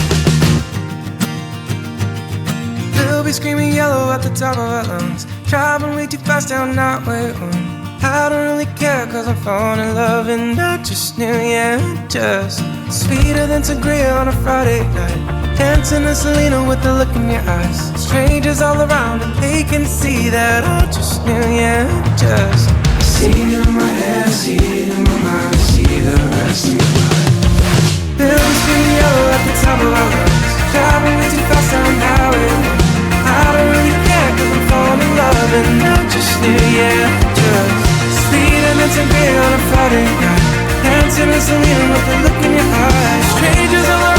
They'll be screaming yellow at the top of our lungs, driving way too fast down that way. I don't really care, cause I'm falling in love, and I just knew, yeah, just sweeter than sangria on a Friday night, dancing to Selena with the look in your eyes. Strangers all around and they can see that I just knew, yeah, just I see it in my head, I see it in my mind, I see the rest of my life. They'll be screaming yellow at the top of our lungs, driving way too fast down the highway. I don't really care, cause I'm falling in love, and I just knew, yeah, just sweeter than sangria on a Friday night, dancing to Selena with the look in your eyes. Strangers all